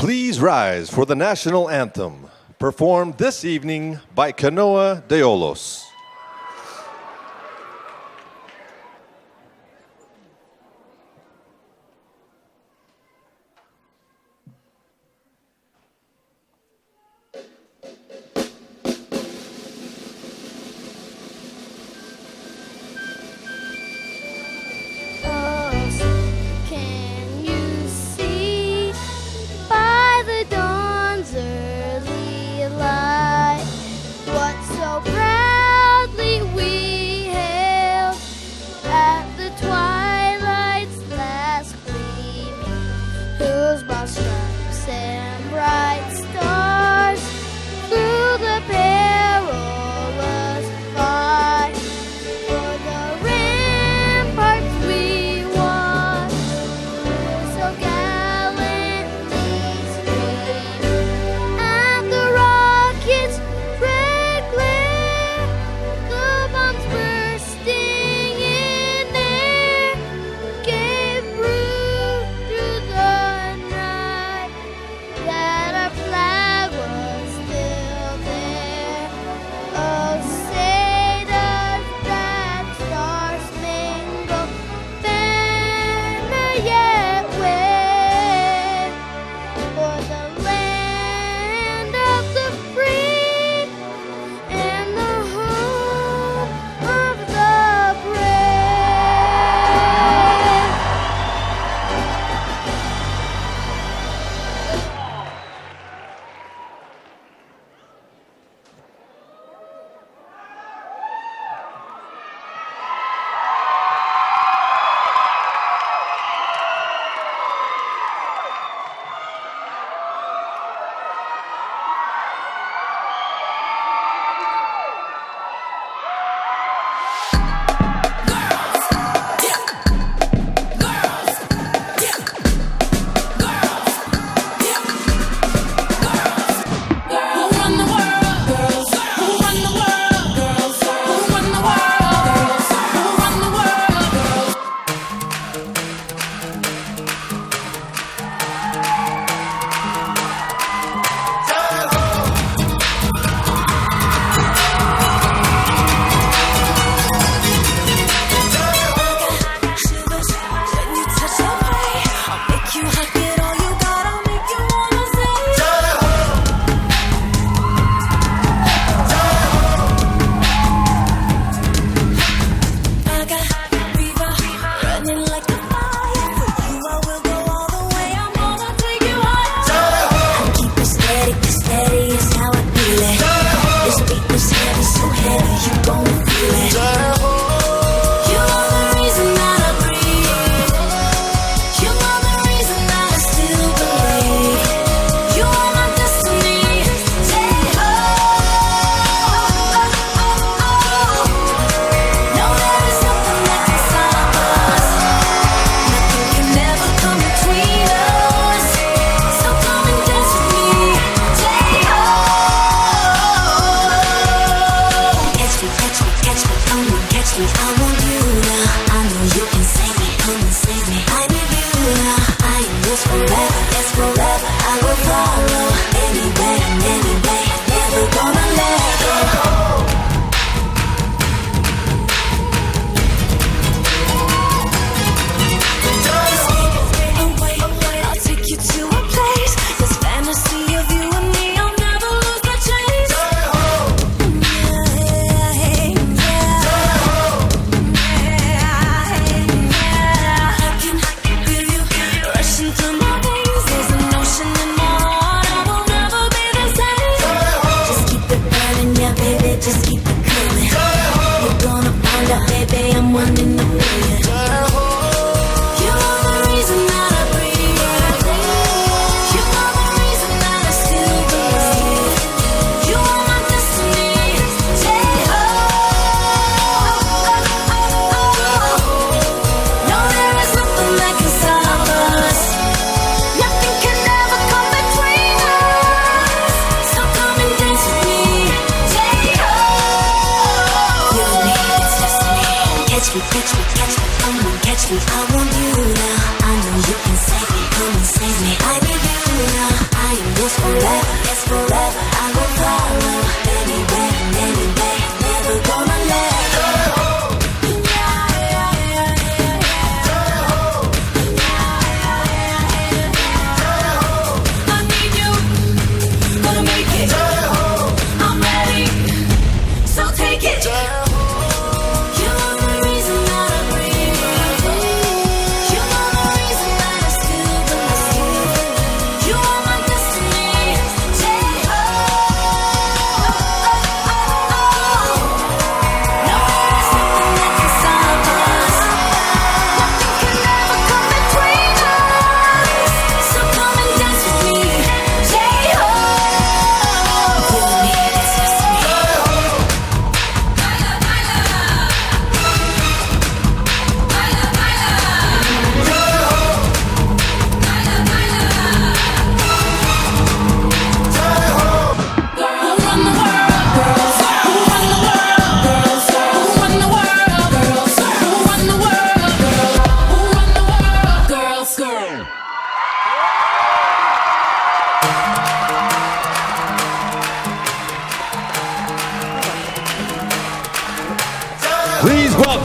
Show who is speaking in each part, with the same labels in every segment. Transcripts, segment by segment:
Speaker 1: Please rise for the national anthem, performed this evening by Canoa de Olos.
Speaker 2: I want you now. I know you can save me. Come and save me. I need you now.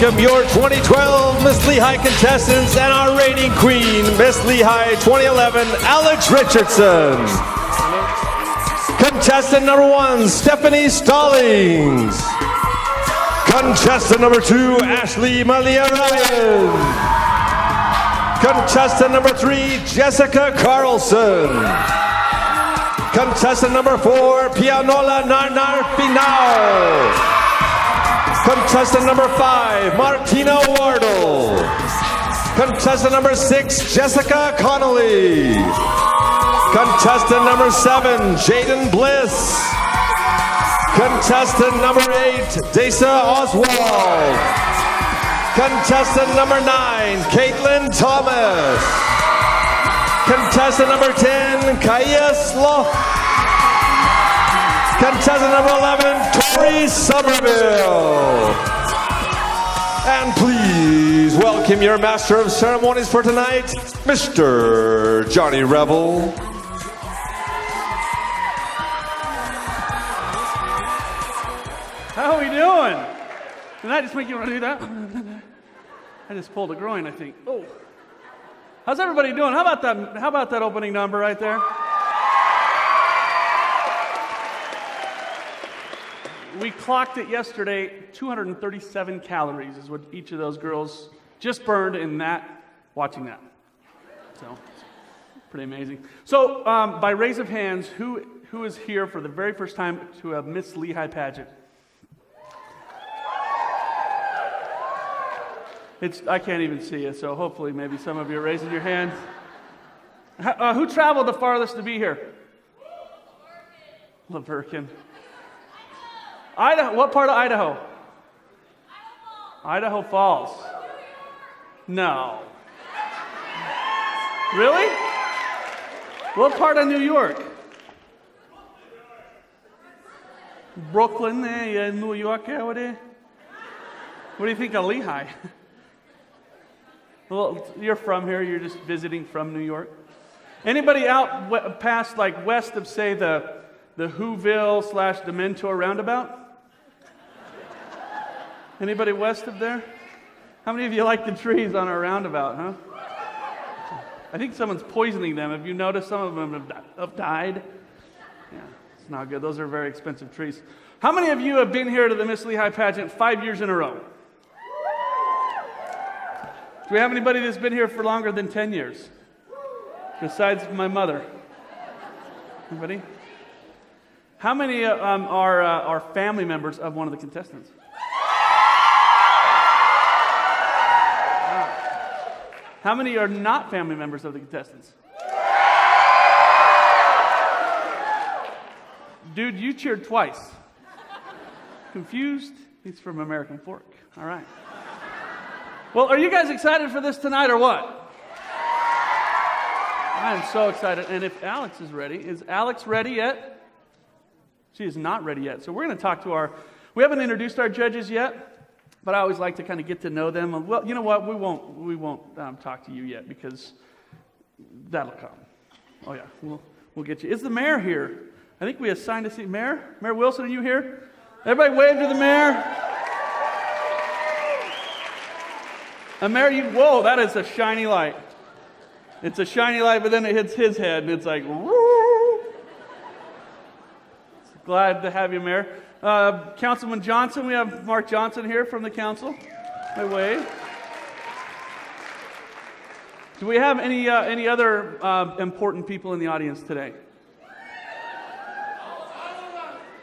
Speaker 1: welcome your 2012 Miss Lehi contestants and our reigning queen, Miss Lehi 2011, Alex Richardson. Contestant number 1, Stephanie Stallings. Contestant number 2, Ashley Malia Ryan. Contestant number 3, Jessica Carlson. Contestant number 4, Pianola Narnar Finao. Contestant number 5, Martina Wardle. Contestant number 6, Jessica Connolly. Contestant number 7, Jaden Bliss. Contestant number 8, Desa Oswald. Contestant number 9, Caitlin Thomas. Contestant number 10, Kaya Sloth. Contestant number 11, Tori Somerville. And please welcome your Master of Ceremonies for tonight, Mr. Johnny Rebel.
Speaker 2: How are we doing? Did I just make you want to do that? I just pulled a groin, I think. Oh. How's everybody doing? How about that opening number right there? We clocked it yesterday. 237 calories is what each of those girls just burned in watching that. So, pretty amazing. So, by raise of hands, who is here for the very first time to a Miss Lehi Pageant? I can't even see you, so hopefully maybe some of you are raising your hands. Who traveled the farthest to be here? Laverkin. Idaho. What part of Idaho? Idaho Falls. No. Really? What part of New York? Brooklyn, New York, what do you think of Lehi? Well, you're from here. You're just visiting from New York. Anybody out past, like west of, say, the Whoville/Dementor roundabout? Anybody west of there? How many of you like the trees on our roundabout, huh? I think someone's poisoning them. Have you noticed some of them have died? Yeah, it's not good. Those are very expensive trees. How many of you have been here to the Miss Lehi Pageant 5 years in a row? Do we have anybody that's been here for longer than 10 years? Besides my mother. Anybody? How many are family members of one of the contestants? How many are not family members of the contestants? Dude, you cheered twice. Confused? He's from American Fork. All right. Well, are you guys excited for this tonight or what? I am so excited. And if Alex is ready, is Alex ready yet? She is not ready yet. So we're going to talk to we haven't introduced our judges yet. But I always like to kind of get to know them. Well, you know what? We won't talk to you yet because that'll come. Oh yeah, we'll get you. Is the mayor here? I think we assigned a seat. Mayor Wilson, are you here? Everybody wave to the mayor. Mayor, whoa, that is a shiny light. It's a shiny light, but then it hits his head, and it's like, woo. Glad to have you, Mayor. Councilman Johnson, we have Mark Johnson here from the council. My wave. Do we have any other important people in the audience today?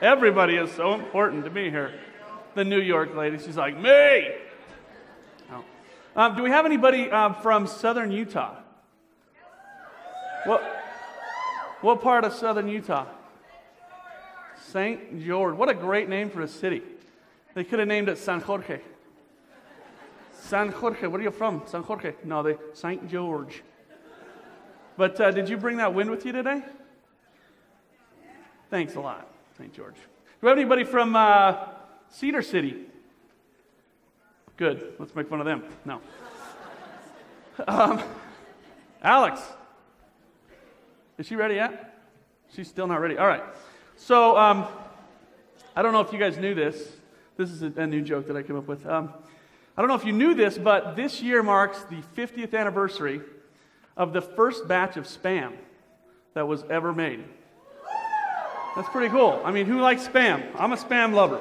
Speaker 2: Everybody is so important to me here. The New York lady, she's like, me! Oh. Do we have anybody from southern Utah? What part of southern Utah? St. George. What a great name for a city. They could have named it San Jorge. San Jorge. Where are you from? San Jorge. No, St. George. But did you bring that wind with you today? Thanks a lot, St. George. Do we have anybody from Cedar City? Good. Let's make fun of them. No. Alex. Is she ready yet? She's still not ready. All right. So, I don't know if you guys knew this. This is a new joke that I came up with. I don't know if you knew this, but this year marks the 50th anniversary of the first batch of Spam that was ever made. That's pretty cool. I mean, who likes Spam? I'm a Spam lover.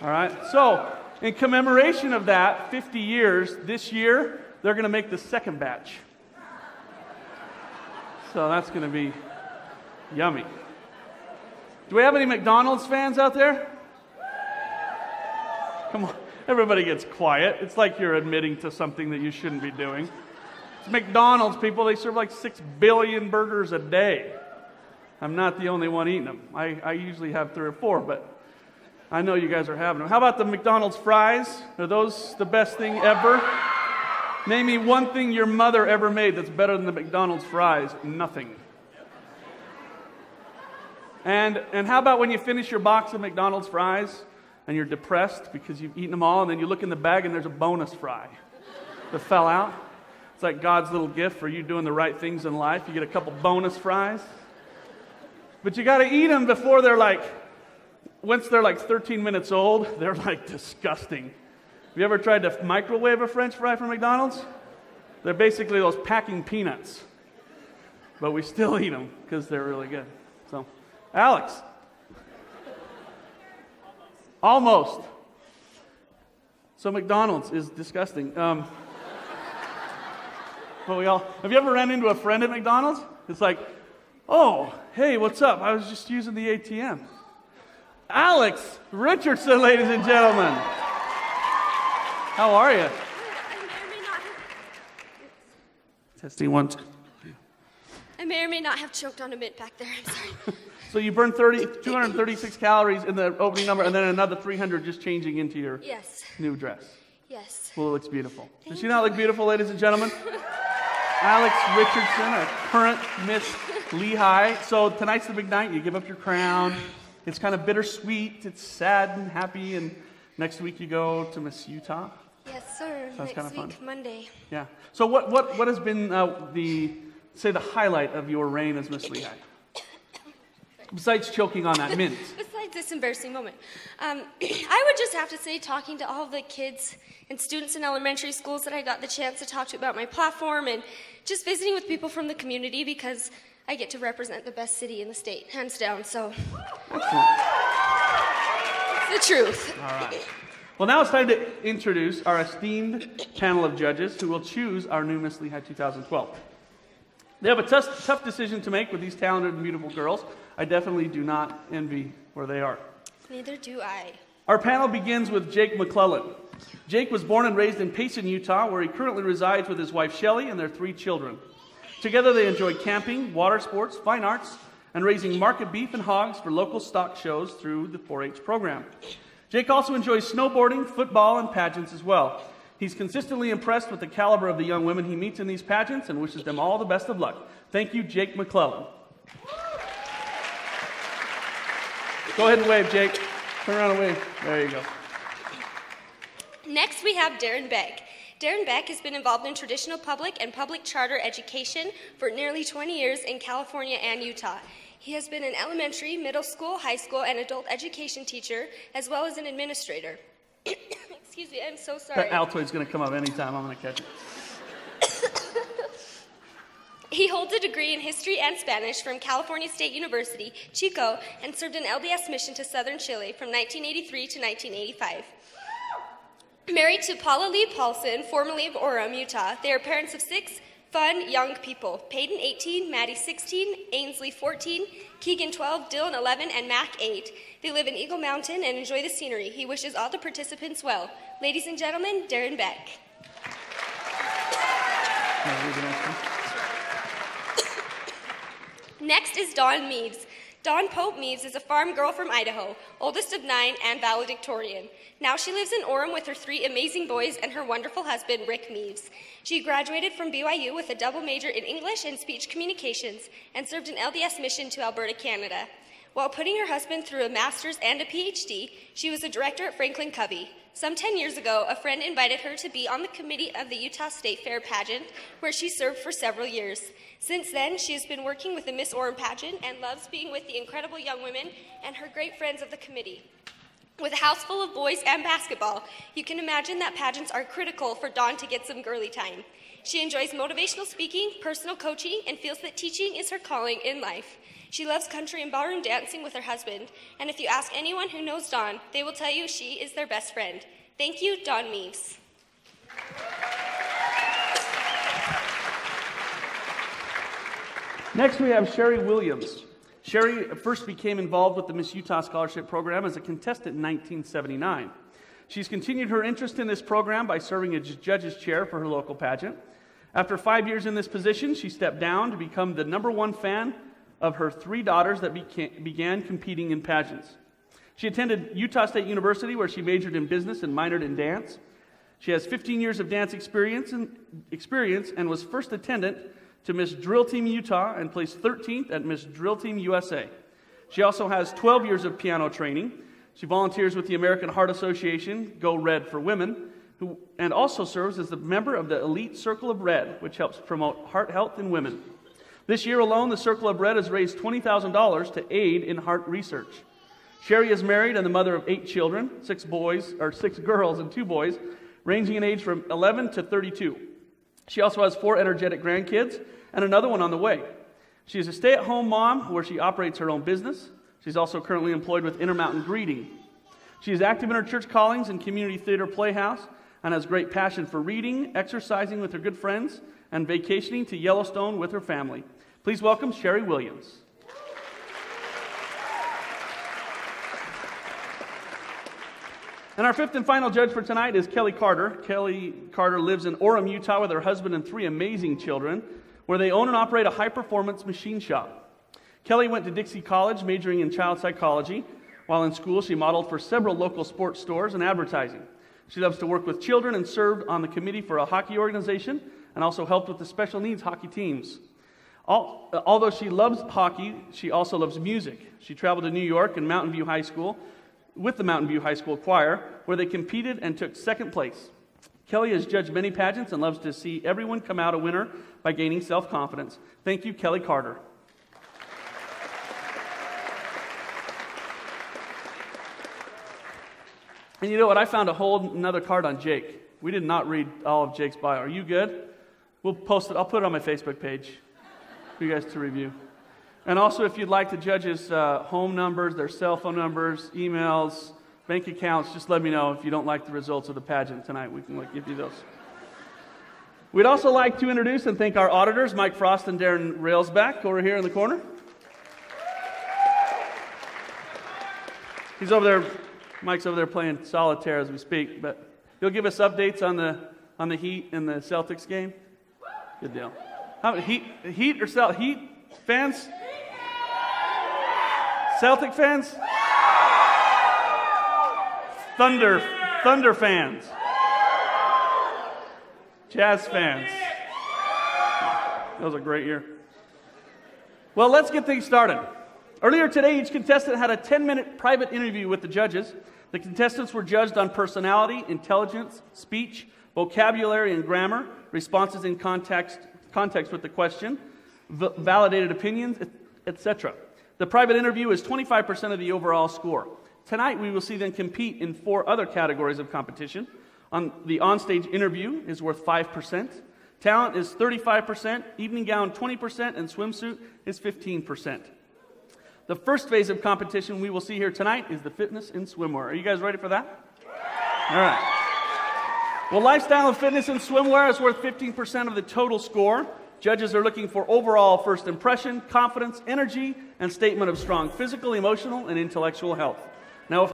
Speaker 2: All right, so in commemoration of that, 50 years, this year, they're going to make the second batch. So that's going to be yummy. Do we have any McDonald's fans out there? Come on. Everybody gets quiet. It's like you're admitting to something that you shouldn't be doing. It's McDonald's, people. They serve like 6 billion burgers a day. I'm not the only one eating them. I usually have 3 or 4, but I know you guys are having them. How about the McDonald's fries? Are those the best thing ever? Name me one thing your mother ever made that's better than the McDonald's fries. Nothing. And how about when you finish your box of McDonald's fries and you're depressed because you've eaten them all, and then you look in the bag and there's a bonus fry that fell out? It's like God's little gift for you doing the right things in life. You get a couple bonus fries. But you got to eat them before once they're like 13 minutes old, they're like disgusting. Have you ever tried to microwave a French fry from McDonald's? They're basically those packing peanuts. But we still eat them because they're really good. So, Alex. Almost. So McDonald's is disgusting. Have you ever ran into a friend at McDonald's? It's like, oh, hey, what's up? I was just using the ATM. Alex Richardson, ladies and gentlemen. How are you? Testing 1, 2.
Speaker 3: I may or may not have choked on a mint back there. I'm sorry.
Speaker 2: So you burned 236 calories in the opening number, and then another 300 just changing into your new dress.
Speaker 3: Yes.
Speaker 2: Well, it looks beautiful. Does she not look beautiful, ladies and gentlemen? Alex Richardson, our current Miss Lehi. So tonight's the big night. You give up your crown. It's kind of bittersweet. It's sad and happy. And next week you go to Miss Utah.
Speaker 3: Yes, sir.
Speaker 2: Sounds kind of fun.
Speaker 3: Monday.
Speaker 2: Yeah. So what has been the highlight of your reign as Miss Lehi? Besides choking on that mint.
Speaker 3: Besides this embarrassing moment. I would just have to say, talking to all the kids and students in elementary schools that I got the chance to talk to about my platform, and just visiting with people from the community, because I get to represent the best city in the state, hands down, so.
Speaker 2: Excellent.
Speaker 3: It's the truth.
Speaker 2: All right. Well, now it's time to introduce our esteemed panel of judges who will choose our new Miss Lehi 2012. They have a tough decision to make with these talented and beautiful girls. I definitely do not envy where they are.
Speaker 3: Neither do I.
Speaker 2: Our panel begins with Jake McClellan. Jake was born and raised in Payson, Utah, where he currently resides with his wife Shelley and their 3 children. Together they enjoy camping, water sports, fine arts, and raising market beef and hogs for local stock shows through the 4-H program. Jake also enjoys snowboarding, football, and pageants as well. He's consistently impressed with the caliber of the young women he meets in these pageants and wishes them all the best of luck. Thank you, Jake McClellan. Go ahead and wave, Jake. Turn around and wave. There you go.
Speaker 3: Next, we have Darren Beck. Darren Beck has been involved in traditional public and public charter education for nearly 20 years in California and Utah. He has been an elementary, middle school, high school, and adult education teacher, as well as an administrator. Excuse me, I'm so sorry.
Speaker 2: That Altoid's going to come up anytime. I'm going to catch it.
Speaker 3: He holds a degree in history and Spanish from California State University, Chico, and served an LDS mission to southern Chile from 1983 to 1985. Married to Paula Lee Paulson, formerly of Orem, Utah, they are parents of 6 fun young people: Peyton 18, Maddie 16, Ainsley 14, Keegan 12, Dylan 11, and Mac 8. They live in Eagle Mountain and enjoy the scenery. He wishes all the participants well. Ladies and gentlemen, Darren Beck. Next is Dawn Meaves. Dawn Pope Meaves is a farm girl from Idaho, oldest of 9 and valedictorian. Now she lives in Orem with her 3 amazing boys and her wonderful husband, Rick Meaves. She graduated from BYU with a double major in English and speech communications and served an LDS mission to Alberta, Canada. While putting her husband through a master's and a PhD, she was a director at Franklin Covey. Some 10 years ago, a friend invited her to be on the committee of the Utah State Fair pageant, where she served for several years. Since then, she has been working with the Miss Orem pageant and loves being with the incredible young women and her great friends of the committee. With a house full of boys and basketball, you can imagine that pageants are critical for Dawn to get some girly time. She enjoys motivational speaking, personal coaching, and feels that teaching is her calling in life. She loves country and ballroom dancing with her husband, and if you ask anyone who knows Dawn, they will tell you she is their best friend. Thank you, Dawn Meaves.
Speaker 2: Next, we have Sherry Williams. Sherry first became involved with the Miss Utah Scholarship Program as a contestant in 1979. She's continued her interest in this program by serving as judge's chair for her local pageant. After 5 years in this position, she stepped down to become the #1 fan of her 3 daughters that began competing in pageants. She attended Utah State University, where she majored in business and minored in dance. She has 15 years of dance experience and was first attendant to Miss Drill Team Utah and placed 13th at Miss Drill Team USA. She also has 12 years of piano training. She volunteers with the American Heart Association, Go Red for Women, and also serves as a member of the Elite Circle of Red, which helps promote heart health in women. This year alone, the Circle of Red has raised $20,000 to aid in heart research. Sherry is married and the mother of 8 children, 6 girls and 2 boys, ranging in age from 11 to 32. She also has 4 energetic grandkids and another one on the way. She is a stay-at-home mom where she operates her own business. She's also currently employed with Intermountain Greeting. She is active in her church callings and community theater playhouse and has great passion for reading, exercising with her good friends, and vacationing to Yellowstone with her family. Please welcome Sherry Williams. And our 5th and final judge for tonight is Kelly Carter. Kelly Carter lives in Orem, Utah with her husband and 3 amazing children, where they own and operate a high-performance machine shop. Kelly went to Dixie College, majoring in child psychology. While in school, she modeled for several local sports stores and advertising. She loves to work with children and served on the committee for a hockey organization and also helped with the special needs hockey teams. Although she loves hockey, she also loves music. She traveled to New York and Mountain View High School with the Mountain View High School Choir, where they competed and took 2nd place. Kelly has judged many pageants and loves to see everyone come out a winner by gaining self-confidence. Thank you, Kelly Carter. And you know what? I found a whole another card on Jake. We did not read all of Jake's bio. Are you good? We'll post it. I'll put it on my Facebook page for you guys to review. And also, if you'd like the judges' home numbers, their cell phone numbers, emails, bank accounts, just let me know if you don't like the results of the pageant tonight. We can give you those. We'd also like to introduce and thank our auditors, Mike Frost and Darren Railsback, over here in the corner. He's over there. Mike's over there playing solitaire as we speak, but he'll give us updates on the Heat and the Celtics game. Good deal. Heat fans? Celtic fans? Thunder fans. Jazz fans. That was a great year. Well, let's get things started. Earlier today, each contestant had a 10-minute private interview with the judges. The contestants were judged on personality, intelligence, speech, vocabulary and grammar, responses in context with the question, validated opinions, etc. The private interview is 25% of the overall score. Tonight, we will see them compete in 4 other categories of competition. The onstage interview is worth 5%. Talent is 35%, evening gown 20%, and swimsuit is 15%. The first phase of competition we will see here tonight is the fitness in swimwear. Are you guys ready for that? All right. Well, lifestyle and fitness in swimwear is worth 15% of the total score. Judges are looking for overall first impression, confidence, energy, and statement of strong physical, emotional, and intellectual health. Now, if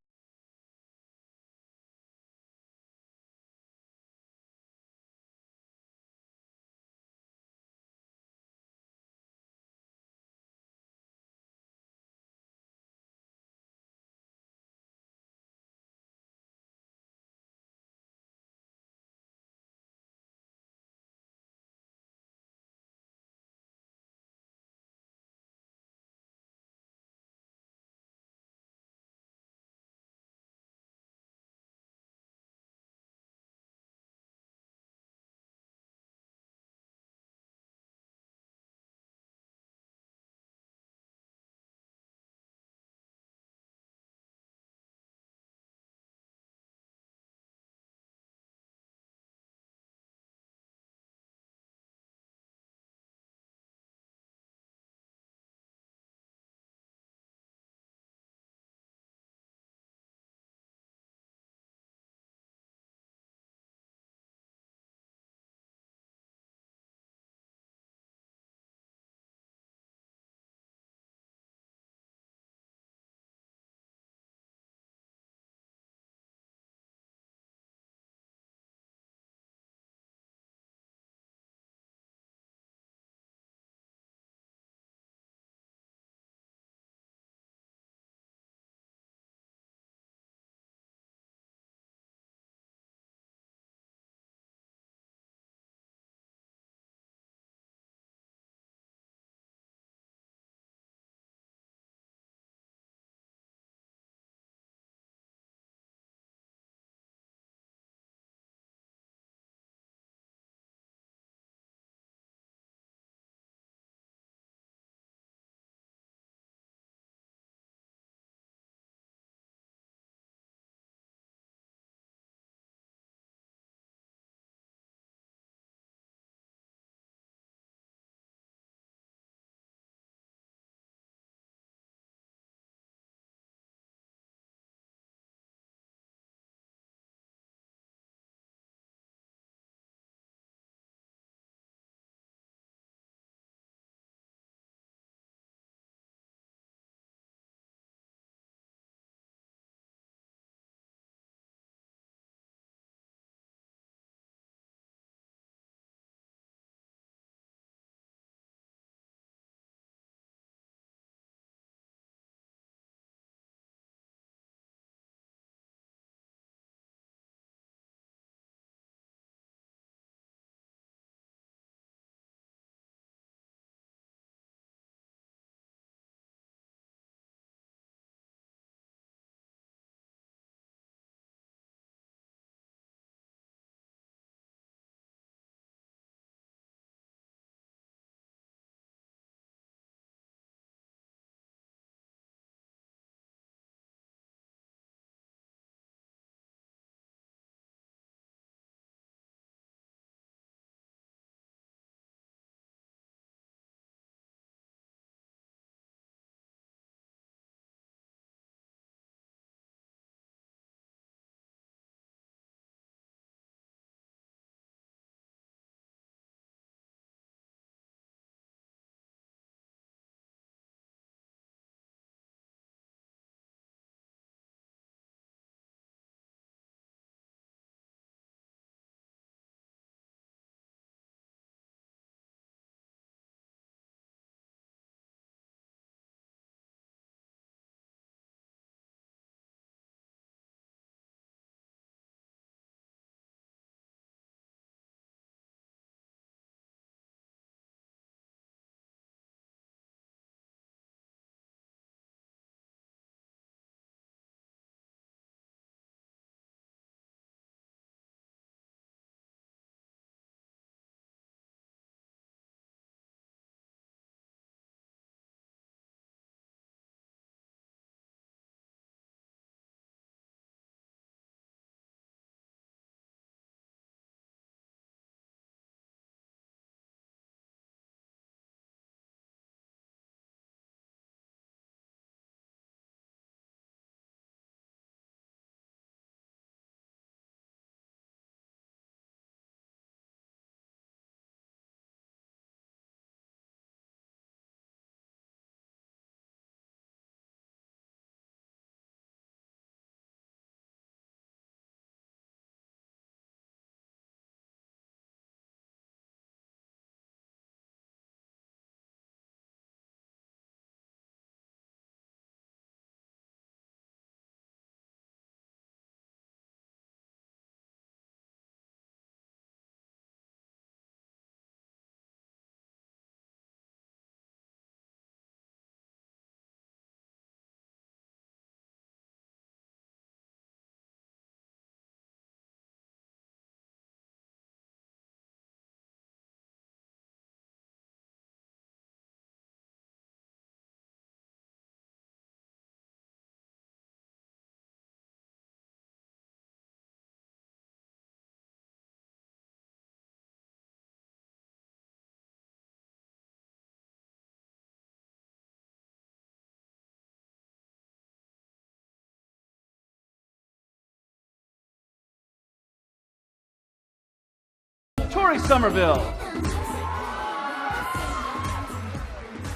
Speaker 2: Tori Somerville.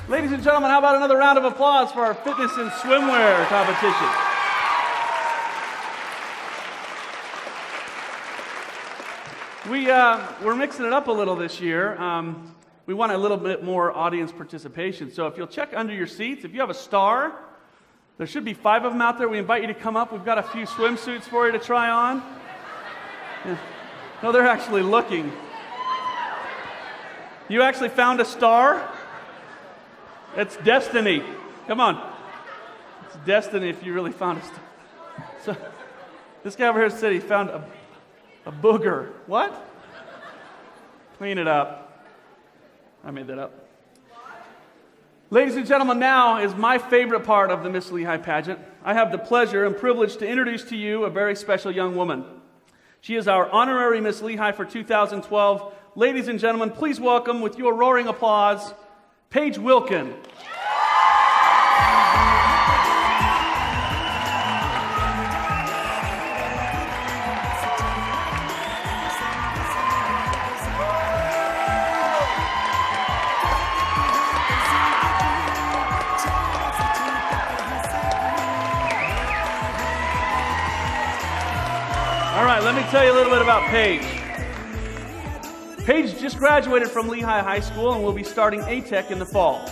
Speaker 2: Ladies and gentlemen, how about another round of applause for our fitness and swimwear competition? We're mixing it up a little this year. We want a little bit more audience participation. So if you'll check under your seats, if you have a star, there should be 5 of them out there. We invite you to come up. We've got a few swimsuits for you to try on. Yeah. No, they're actually looking. You actually found a star? It's destiny. Come on. It's destiny if you really found a star. So, this guy over here said he found a booger. What? Clean it up. I made that up. Ladies and gentlemen, now is my favorite part of the Miss Lehi pageant. I have the pleasure and privilege to introduce to you a very special young woman. She is our Honorary Miss Lehi for 2012. Ladies and gentlemen, please welcome with your roaring applause, Paige Wilkin. All right, let me tell you a little bit about Paige. Paige just graduated from Lehi High School and will be starting ATEC in the fall.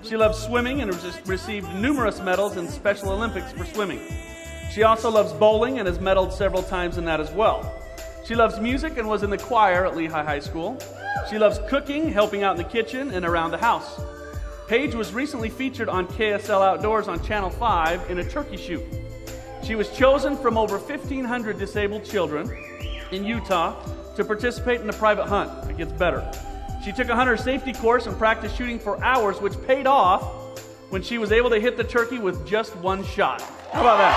Speaker 2: She loves swimming and has received numerous medals in Special Olympics for swimming. She also loves bowling and has medaled several times in that as well. She loves music and was in the choir at Lehi High School. She loves cooking, helping out in the kitchen and around the house. Paige was recently featured on KSL Outdoors on Channel 5 in a turkey shoot. She was chosen from over 1,500 disabled children in Utah to participate in a private hunt. It gets better. She took a hunter safety course and practiced shooting for hours, which paid off when she was able to hit the turkey with just one shot. How about that?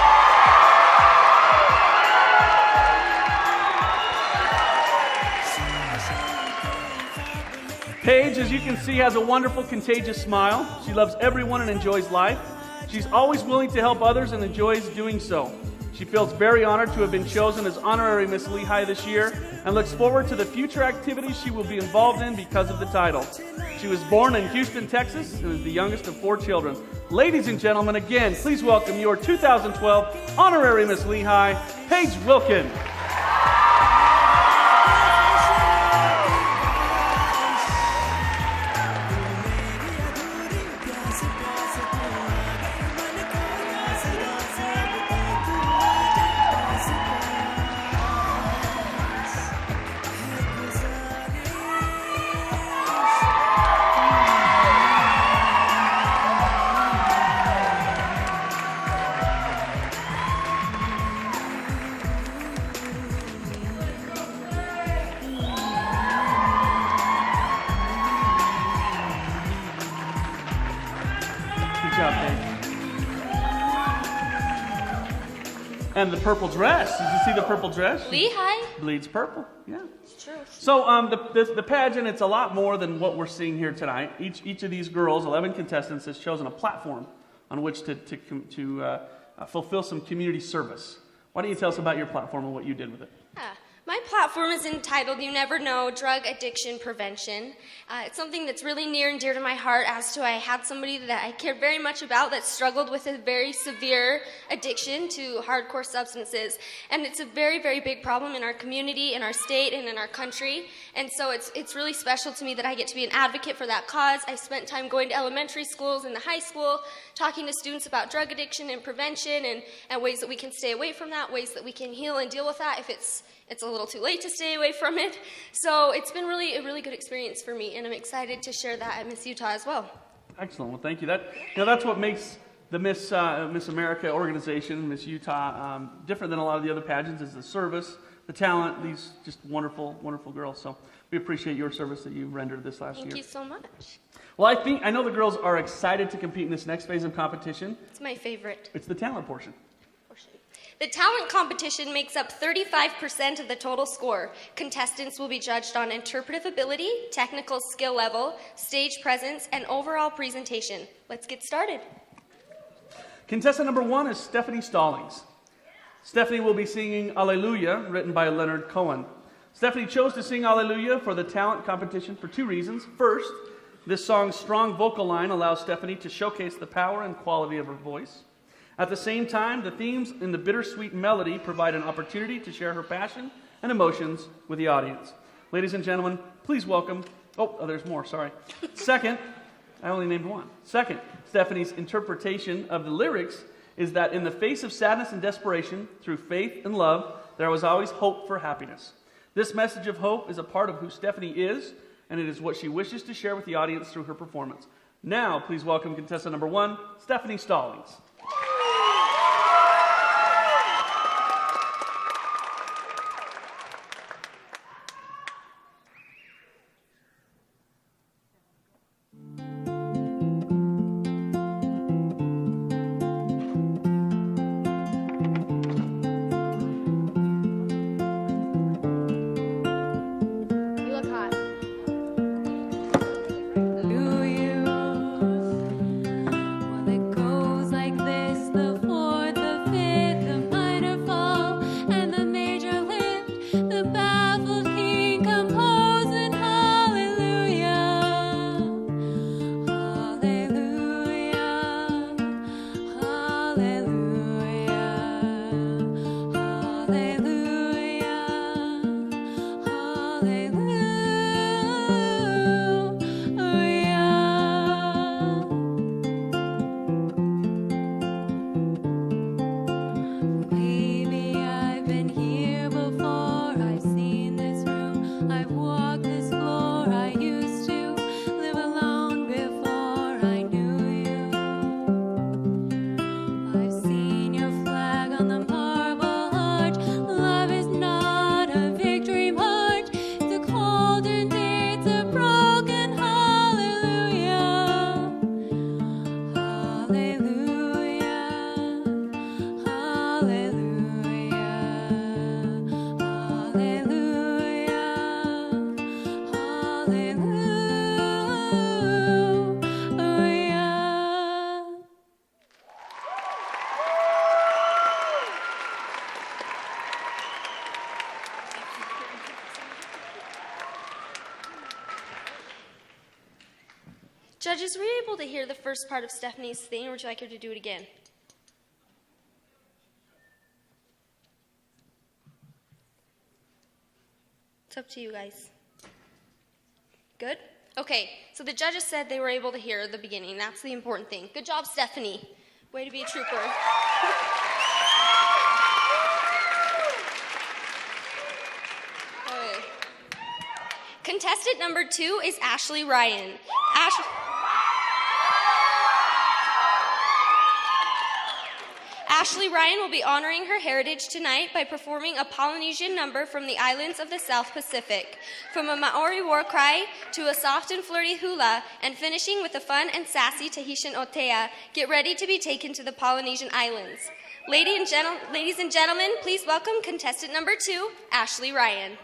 Speaker 2: Paige, as you can see, has a wonderful, contagious smile. She loves everyone and enjoys life. She's always willing to help others and enjoys doing so. She feels very honored to have been chosen as Honorary Miss Lehi this year and looks forward to the future activities she will be involved in because of the title. She was born in Houston, Texas, and is the youngest of 4 children. Ladies and gentlemen, again, please welcome your 2012 Honorary Miss Lehi, Paige Wilkin. And the purple dress. Did you see the purple dress?
Speaker 3: Lehi.
Speaker 2: Bleeds purple. Yeah.
Speaker 3: It's true.
Speaker 2: So the pageant, it's a lot more than what we're seeing here tonight. Each of these girls, 11 contestants, has chosen a platform on which to fulfill some community service. Why don't you tell us about your platform and what you did with it?
Speaker 3: My platform is entitled You Never Know, Drug Addiction Prevention. It's something that's really near and dear to my heart as to I had somebody that I cared very much about that struggled with a very severe addiction to hardcore substances. And it's a very, very big problem in our community, in our state, and in our country. And so it's really special to me that I get to be an advocate for that cause. I spent time going to elementary schools and the high school, talking to students about drug addiction and prevention and ways that we can stay away from that, ways that we can heal and deal with that if it's a little too late to stay away from it. So it's been really a really good experience for me, and I'm excited to share that at Miss Utah as well.
Speaker 2: Excellent. Well, thank you. That's what makes the Miss America organization, Miss Utah, different than a lot of the other pageants, is the service, the talent, these just wonderful, wonderful girls. So we appreciate your service that you rendered this last year.
Speaker 3: Thank you so much.
Speaker 2: Well, I know the girls are excited to compete in this next phase of competition.
Speaker 3: It's my favorite.
Speaker 2: It's the talent portion.
Speaker 3: The talent competition makes up 35% of the total score. Contestants will be judged on interpretive ability, technical skill level, stage presence, and overall presentation. Let's get started.
Speaker 2: Contestant number 1 is Stephanie Stallings. Stephanie will be singing Alleluia, written by Leonard Cohen. Stephanie chose to sing Hallelujah for the talent competition for 2 reasons. First, this song's strong vocal line allows Stephanie to showcase the power and quality of her voice. At the same time, the themes in the bittersweet melody provide an opportunity to share her passion and emotions with the audience. Ladies and gentlemen, please welcome... Oh, there's more, sorry. Second, I only named one. Second, Stephanie's interpretation of the lyrics is that in the face of sadness and desperation, through faith and love, there was always hope for happiness. This message of hope is a part of who Stephanie is, and it is what she wishes to share with the audience through her performance. Now, please welcome contestant number 1, Stephanie Stallings.
Speaker 3: Judges, were you able to hear the first part of Stephanie's thing, or would you like her to do it again? It's up to you guys. Good? Okay, so the judges said they were able to hear the beginning. That's the important thing. Good job, Stephanie. Way to be a trooper. Okay. Contestant number 2 is Ashley Ryan. Ashley Ryan will be honoring her heritage tonight by performing a Polynesian number from the islands of the South Pacific, from a Maori war cry to a soft and flirty hula, and finishing with a fun and sassy Tahitian otea. Get ready to be taken to the Polynesian islands. Ladies and gentlemen, please welcome contestant number 2, Ashley Ryan.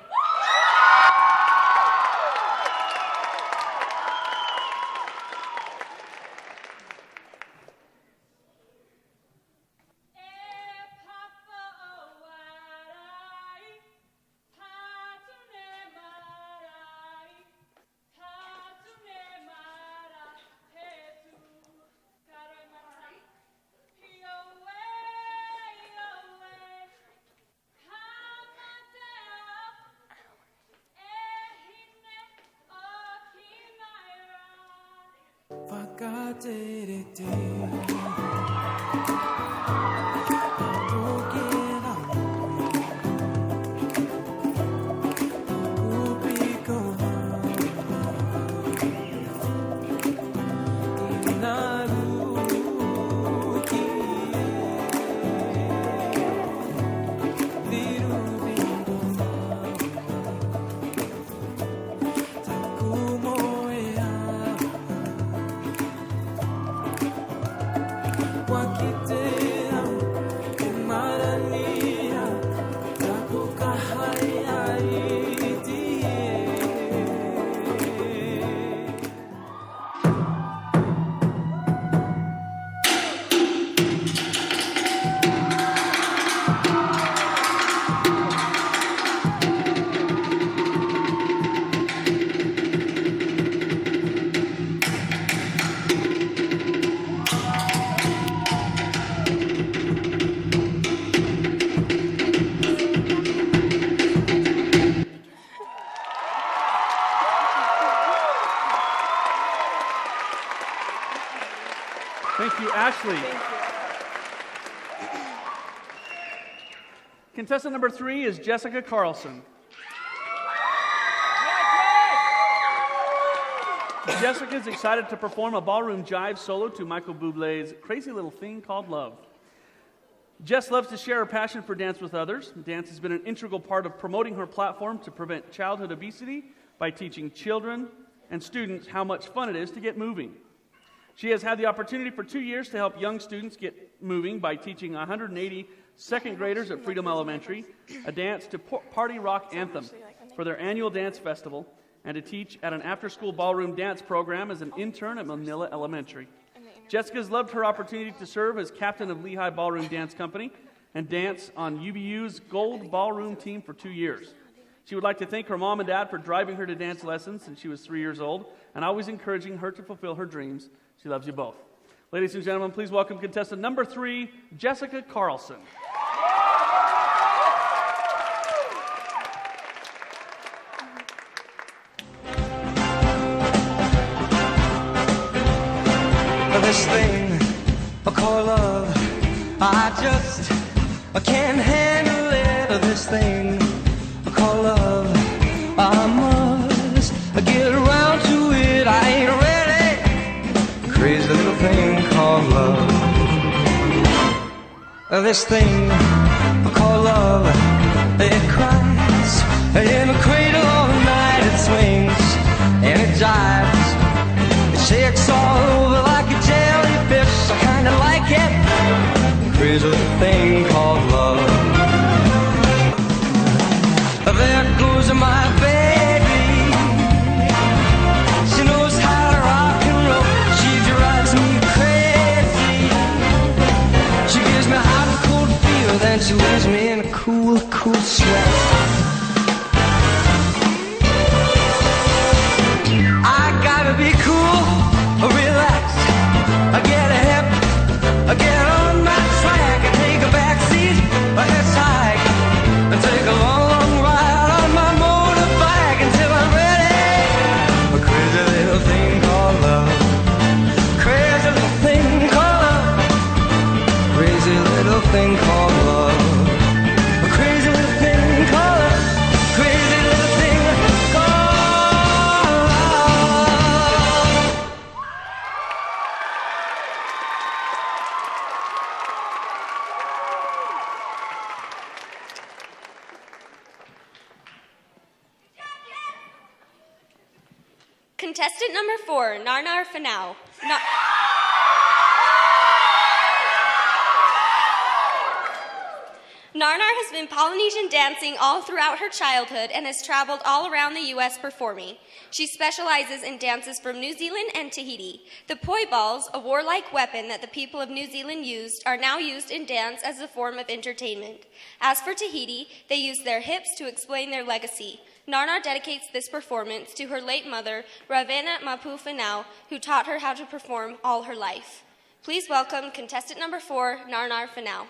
Speaker 2: Thank you, Ashley. Contestant number 3 is Jessica Carlson. Jessica is excited to perform a ballroom jive solo to Michael Bublé's Crazy Little Thing Called Love. Jess loves to share her passion for dance with others. Dance has been an integral part of promoting her platform to prevent childhood obesity by teaching children and students how much fun it is to get moving. She has had the opportunity for 2 years to help young students get moving by teaching 180 second graders at Freedom Elementary a dance to party rock anthem for their annual dance festival, and to teach at an after-school ballroom dance program as an intern at Manila Elementary. Jessica's loved her opportunity to serve as captain of Lehi Ballroom Dance Company and dance on UBU's Gold Ballroom team for 2 years. She would like to thank her mom and dad for driving her to dance lessons since she was 3 years old and always encouraging her to fulfill her dreams. She loves you both. Ladies and gentlemen, please welcome contestant number 3, Jessica Carlson.
Speaker 4: This thing I call love, I just can't handle it. This thing I call love, I must get around to it. I ain't ready. Crazy little thing called love. This thing I call love, it cries in a cradle all night. It swings and it jives, it shakes all over like a jellyfish. I kinda like it. Crazy little thing called love. There goes my baby. She knows how to rock and roll. She drives me crazy. She gives me hot and cold fever, then she leaves me in a cool, cool sweat. I gotta be cool, relaxed. I get ahead, I get on my track, and take a back seat, a hitchhike, and take a long, long ride on my motorbike until I'm ready. A crazy little thing called love. Crazy little thing called love. Crazy little thing called love. A crazy little thing called love. Crazy little thing called love.
Speaker 3: Contestant number 4, Narnar Fanau. Narnar has been Polynesian dancing all throughout her childhood and has traveled all around the U.S. performing. She specializes in dances from New Zealand and Tahiti. The poi balls, a warlike weapon that the people of New Zealand used, are now used in dance as a form of entertainment. As for Tahiti, they use their hips to explain their legacy. Narnar dedicates this performance to her late mother, Ravena Mapu Fanau, who taught her how to perform all her life. Please welcome contestant number 4, Narnar Fanau.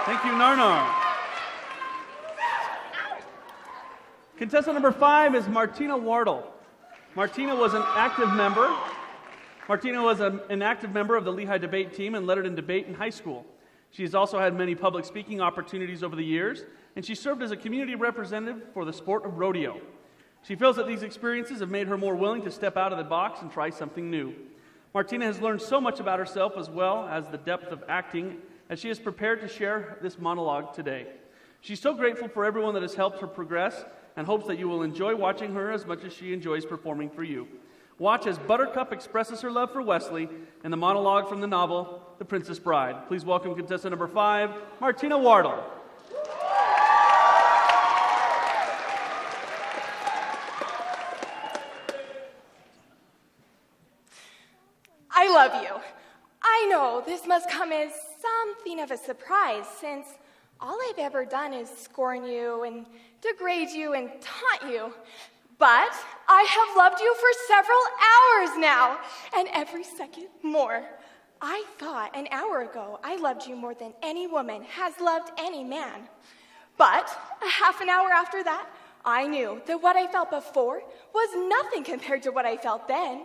Speaker 2: Thank you, Narnar. Contestant number 5 is Martina Wardle. Martina was an active member of the Lehi debate team and lettered in debate in high school. She has also had many public speaking opportunities over the years, and she served as a community representative for the sport of rodeo. She feels that these experiences have made her more willing to step out of the box and try something new. Martina has learned so much about herself as well as the depth of acting as she is prepared to share this monologue today. She's so grateful for everyone that has helped her progress and hopes that you will enjoy watching her as much as she enjoys performing for you. Watch as Buttercup expresses her love for Wesley in the monologue from the novel, The Princess Bride. Please welcome contestant number 5, Martina Wardle.
Speaker 5: I love you. I know this must come as something of a surprise, since all I've ever done is scorn you and degrade you and taunt you. But I have loved you for several hours now, and every second more. I thought an hour ago I loved you more than any woman has loved any man. But a half an hour after that, I knew that what I felt before was nothing compared to what I felt then.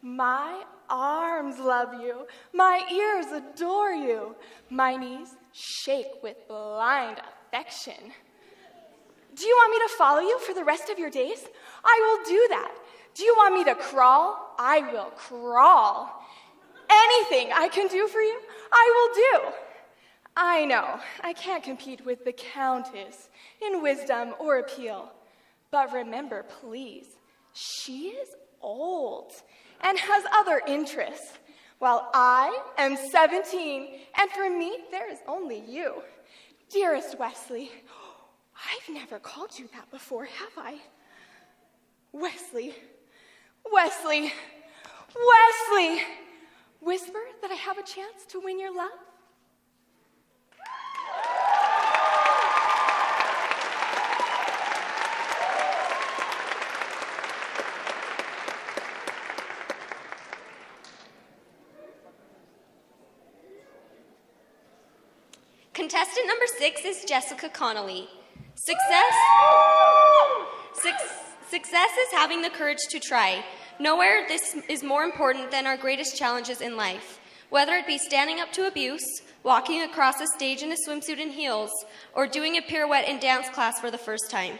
Speaker 5: My arms love you. My ears adore you. My knees shake with blind affection. Do you want me to follow you for the rest of your days? I will do that. Do you want me to crawl? I will crawl. Anything I can do for you, I will do. I know I can't compete with the Countess in wisdom or appeal. But remember, please, she is old and has other interests, while I am 17, and for me, there is only you. Dearest Wesley, I've never called you that before, have I? Wesley, Wesley, Wesley! Whisper that I have a chance to win your love?
Speaker 3: Contestant number 6 is Jessica Connolly. Success is having the courage to try. Nowhere this is more important than our greatest challenges in life. Whether it be standing up to abuse, walking across a stage in a swimsuit and heels, or doing a pirouette in dance class for the first time.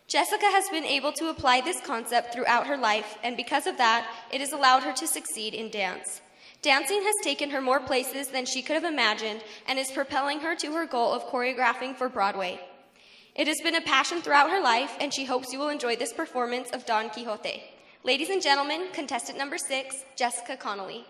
Speaker 3: Jessica has been able to apply this concept throughout her life, and because of that, it has allowed her to succeed in dance. Dancing has taken her more places than she could have imagined and is propelling her to her goal of choreographing for Broadway. It has been a passion throughout her life, and she hopes you will enjoy this performance of Don Quixote. Ladies and gentlemen, contestant number 6, Jessica Connolly.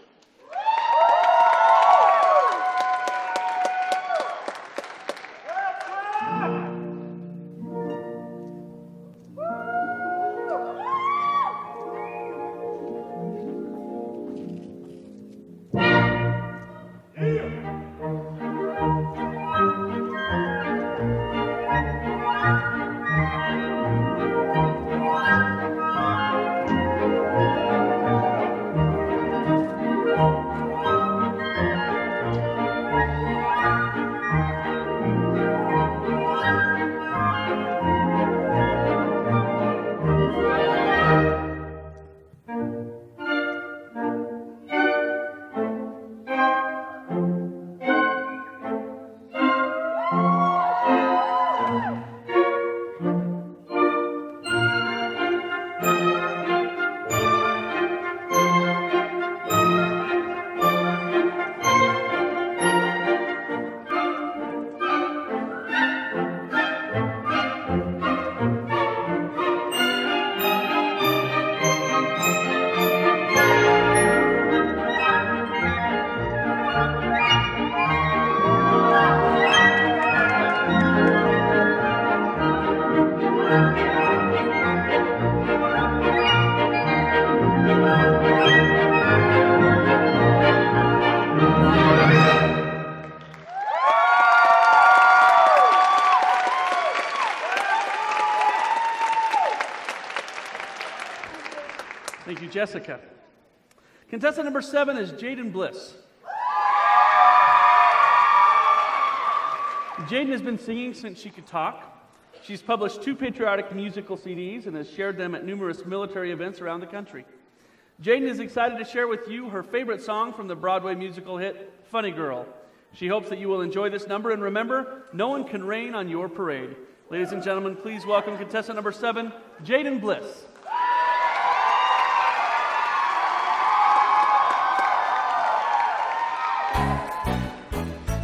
Speaker 2: Thank you, Jessica. Contestant number 7 is Jaden Bliss. Jaden has been singing since she could talk. She's published 2 patriotic musical CDs and has shared them at numerous military events around the country. Jaden is excited to share with you her favorite song from the Broadway musical hit, Funny Girl. She hopes that you will enjoy this number, and remember, no one can rain on your parade. Ladies and gentlemen, please welcome contestant number 7, Jaden Bliss.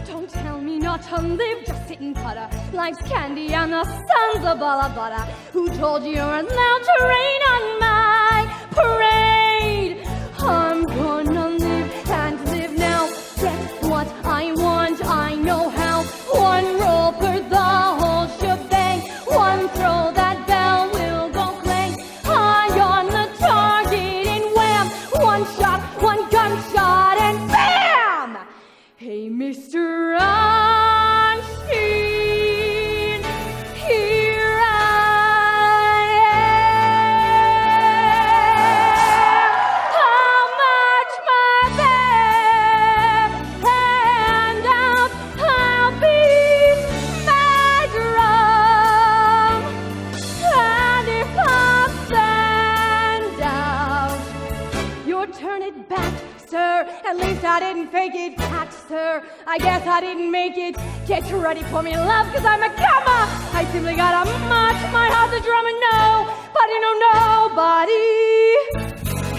Speaker 6: Don't tell me not to live, just sit and putter. Life's candy and the sun's a ball of butter. Who told you you're allowed to rain on my parade? I'm gonna live and live now. Get what I want, I know how. One roll for the whole shebang. One throw, that bell will go clang. Eye on the target and wham! One shot, one gunshot, and bam! Hey, Mr. Onstage, here I am. How much my bed, hand out, I'll beat my drum. And if I stand out, your turn it back, sir. At least I didn't fake it, catch, sir. I guess I didn't make it. Get ready for me, love, cause I'm a comer. I simply gotta march my heart the drum and nobody, no, nobody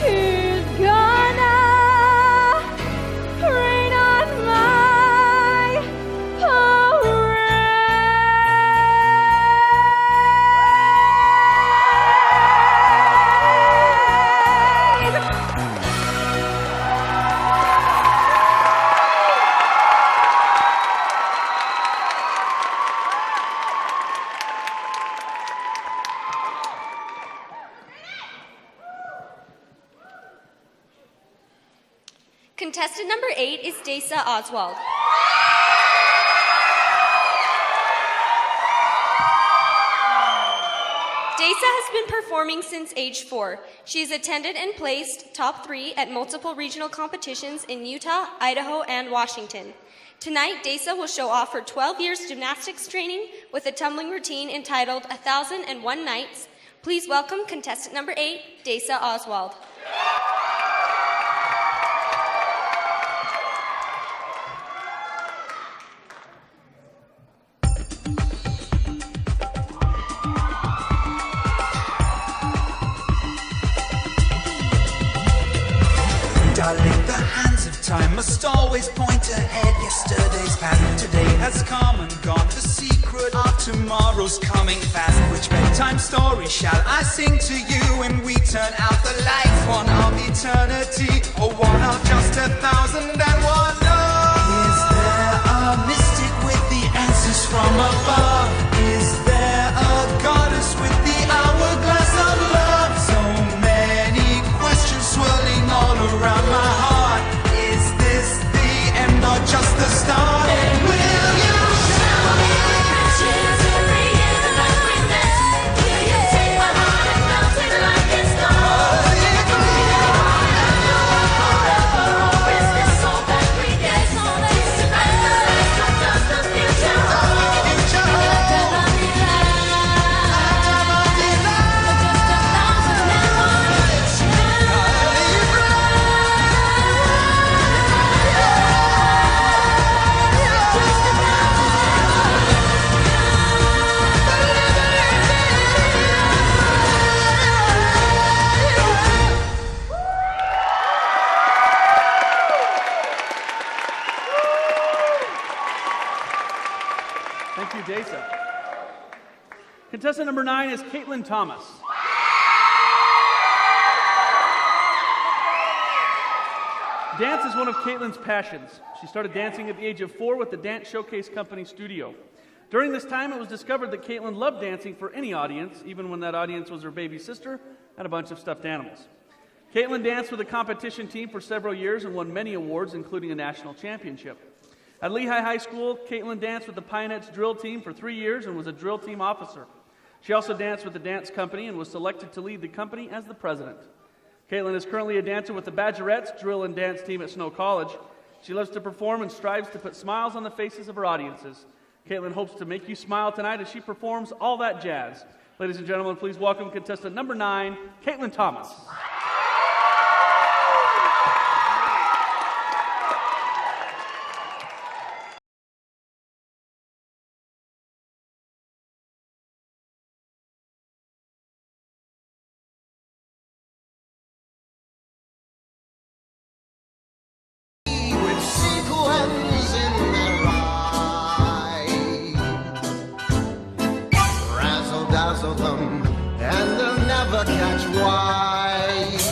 Speaker 6: is gonna rain on my parade.
Speaker 3: Contestant number 8 is Desa Oswald. Desa has been performing since age 4. She has attended and placed top 3 at multiple regional competitions in Utah, Idaho, and Washington. Tonight, Desa will show off her 12 years gymnastics training with a tumbling routine entitled 1,001 Nights. Please welcome contestant number 8, Desa Oswald.
Speaker 7: Darling, the hands of time must always point ahead. Yesterday's past, today has come and gone. The secret of tomorrow's coming fast. Which bedtime story shall I sing to you when we turn out the lights? One of eternity, or one of just 1,001? Is there a mystic with the answers from above? Is there a goddess with the hourglass of love? So many questions swirling all around my heart. Is this the end or just the start? And will you show me riches every year and every day? Will you take my heart and melt it like it's gold? Will you forever, or is this all that we get? So let's surrender, so does the future hold?
Speaker 2: Thank you, Desa. Contestant number 9 is Caitlin Thomas. Dance is one of Caitlin's passions. She started dancing at the age of 4 with the Dance Showcase Company studio. During this time, it was discovered that Caitlin loved dancing for any audience, even when that audience was her baby sister and a bunch of stuffed animals. Caitlin danced with a competition team for several years and won many awards, including a national championship. At Lehi High School, Caitlin danced with the Pioneers drill team for 3 years and was a drill team officer. She also danced with the dance company and was selected to lead the company as the president. Caitlin is currently a dancer with the Badgerettes drill and dance team at Snow College. She loves to perform and strives to put smiles on the faces of her audiences. Caitlin hopes to make you smile tonight as she performs all that jazz. Ladies and gentlemen, please welcome contestant number 9, Caitlin Thomas.
Speaker 8: With sequins in their eyes, razzle dazzle them, and they'll never catch wise.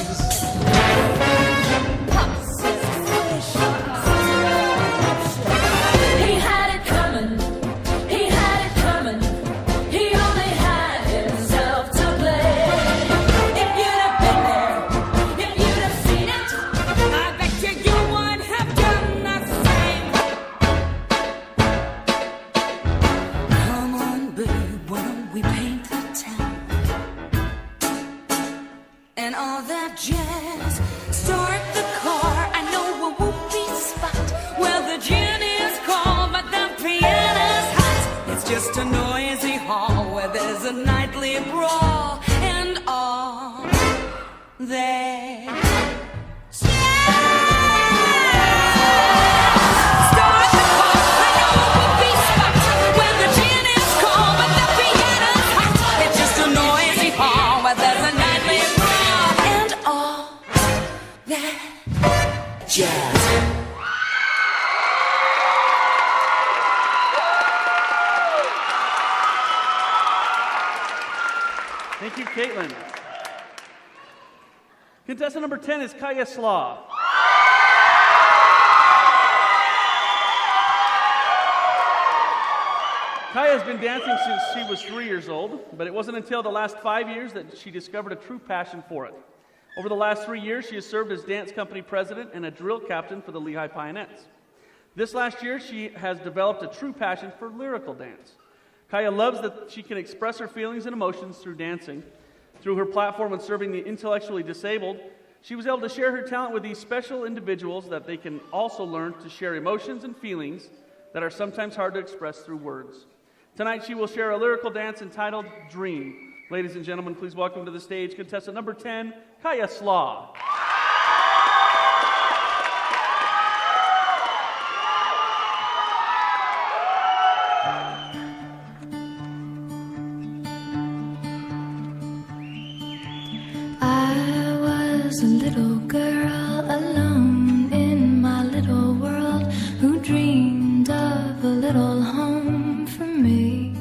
Speaker 6: He had it coming, he had it coming, he only had himself to blame. If you'd have been there, if you'd have seen it, I bet you would have done the same.
Speaker 9: Come on, babe, why don't we paint the town? And all that jazz. Start the car, I know a whoopee spot.
Speaker 6: Well, the gin is cold, but the piano's hot.
Speaker 9: It's just a noisy hall where there's a nightly brawl and all that
Speaker 6: Start the car, I know a whoopee spot. Well, the gin is cold, but the piano's hot.
Speaker 9: it's just a noisy hall where there's a nightly brawl and all that jazz.
Speaker 2: Thank you, Caitlin. Contestant number 10 is Kaya Slaw. Kaya has been dancing since she was 3 years old, but it wasn't until the last 5 years that she discovered a true passion for it. Over the last 3 years, she has served as dance company president and a drill captain for the Lehi Pageant. This last year, she has developed a true passion for lyrical dance. Kaya loves that she can express her feelings and emotions through dancing. Through her platform in serving the intellectually disabled, she was able to share her talent with these special individuals that they can also learn to share emotions and feelings that are sometimes hard to express through words. Tonight, she will share a lyrical dance entitled Dream. Ladies and gentlemen, please welcome to the stage contestant number 10, Kaya Slaw.
Speaker 6: I was a little girl alone in my little world who dreamed of a little home for me.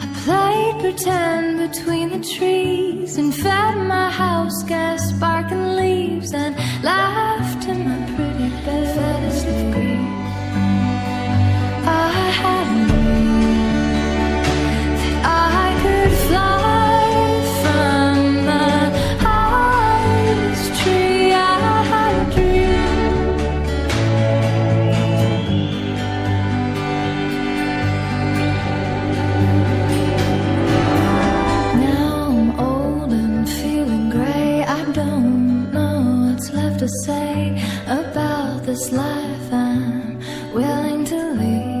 Speaker 6: I played pretend between the trees and fed my house gas sparking leaves and laughed in my pretty bed of green. I had a dream that I could fly from the highest tree. I had a dream. Now I'm old and feeling gray. I don't know what's left to say about this life I'm willing to leave.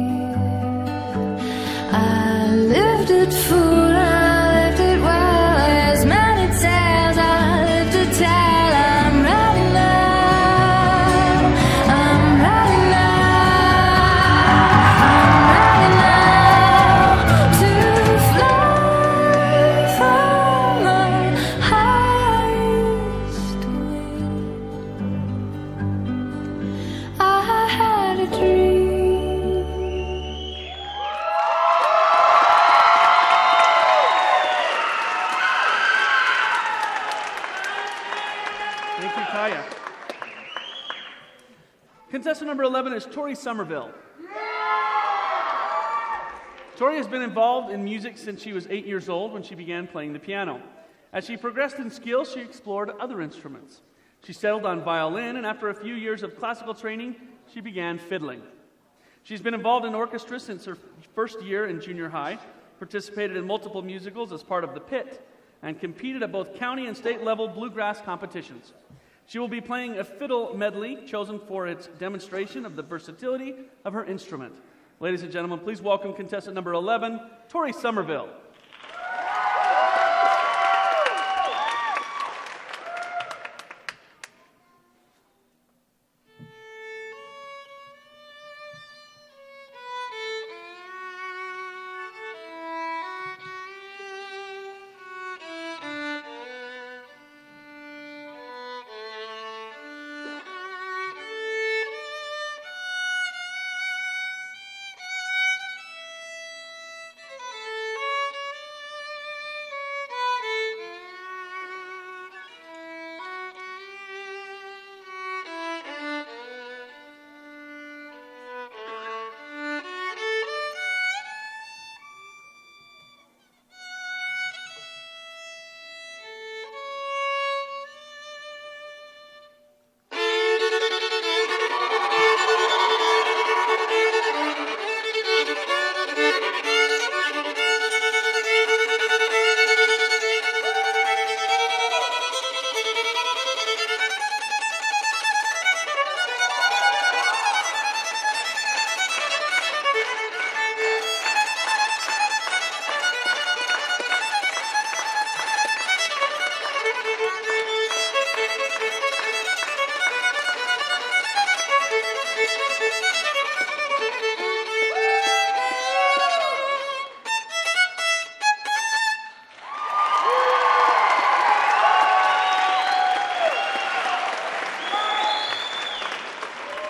Speaker 6: I lived it full, I lived it well, as many tales I lived to tell. I'm ready now, I'm ready now, to fly from the highest wing. I had a dream.
Speaker 2: Thank you, Kaya. Contestant number 11 is Tori Somerville. Tori has been involved in music since she was 8 years old when she began playing the piano. As she progressed in skills, she explored other instruments. She settled on violin, and after a few years of classical training, she began fiddling. She's been involved in orchestra since her first year in junior high, participated in multiple musicals as part of The Pit, and competed at both county and state level bluegrass competitions. She will be playing a fiddle medley chosen for its demonstration of the versatility of her instrument. Ladies and gentlemen, please welcome contestant number 11, Tori Somerville.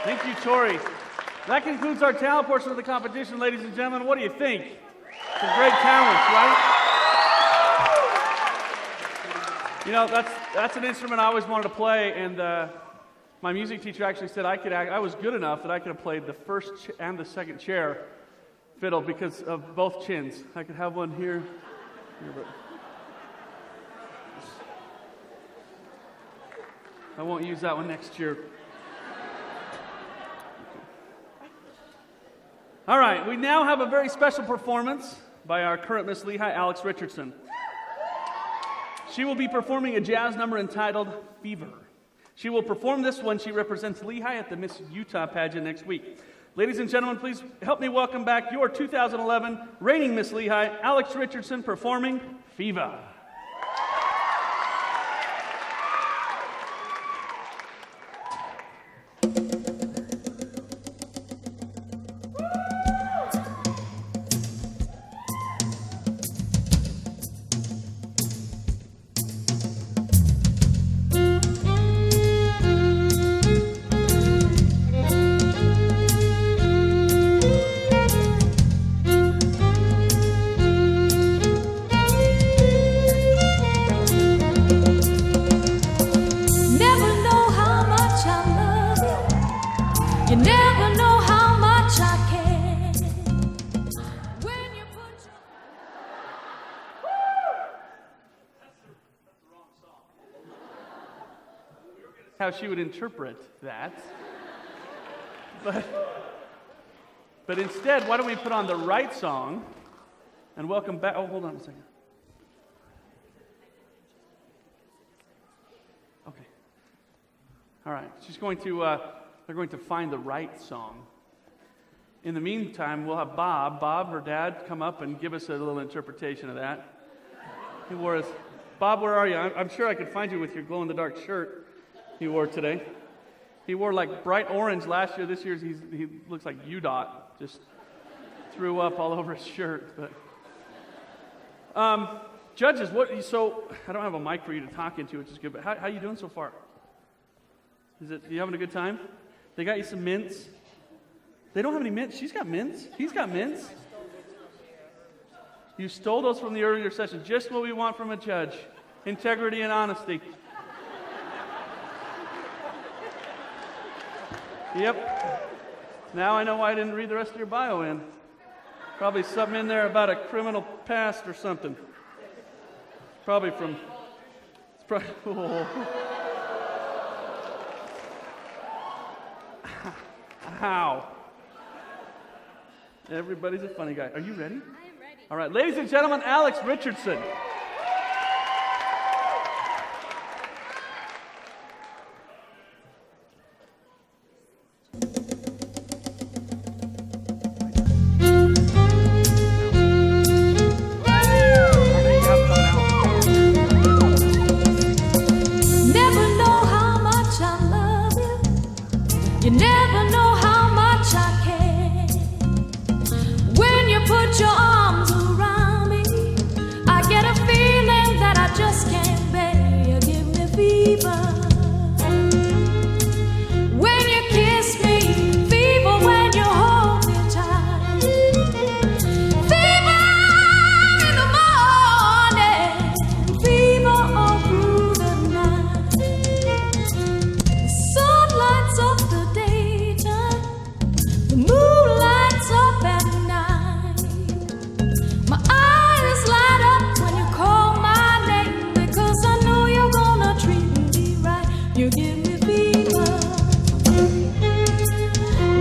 Speaker 2: Thank you, Tori. That concludes our talent portion of the competition, ladies and gentlemen. What do you think? Some great talents, right? You know, that's an instrument I always wanted to play, and my music teacher actually said I was good enough that I could have played the first and the second chair fiddle because of both chins. I could have one here. I won't use that one next year. All right, we now have a very special performance by our current Miss Lehi, Alex Richardson. She will be performing a jazz number entitled Fever. She will perform this when she represents Lehi at the Miss Utah pageant next week. Ladies and gentlemen, please help me welcome back your 2011 reigning Miss Lehi, Alex Richardson, performing Fever. How she would interpret that. But instead, why don't we put on the right song and welcome back. Oh, hold on a second. Okay. All right. They're going to find the right song. In the meantime, we'll have Bob, her dad, come up and give us a little interpretation of that. He wore his, Bob, where are you? I'm sure I could find you with your glow-in-the-dark shirt he wore today. He wore like bright orange last year. This year he looks like UDOT. Just threw up all over his shirt. But judges, so I don't have a mic for you to talk into, which is good. But how you doing so far? You having a good time? They got you some mints. They don't have any mints. She's got mints. He's got mints. You stole those from the earlier session. Just what we want from a judge: integrity and honesty. Yep. Now I know why I didn't read the rest of your bio in. Probably something in there about a criminal past or something. Probably from... Oh. Ow. Everybody's a funny guy. Are you ready? I am ready. All right. Ladies and gentlemen, Alex Richardson.
Speaker 6: You never know how much I care. When you put your arms around me, I get a feeling that I just can't bear. You give me fever. When you kiss me, fever when you hold me tight. Fever in the morning, fever all through the night. The sun lights up the daytime, the moon lights up at night. My eyes light up when you call my name, because I know you're gonna treat me right. You give me fever.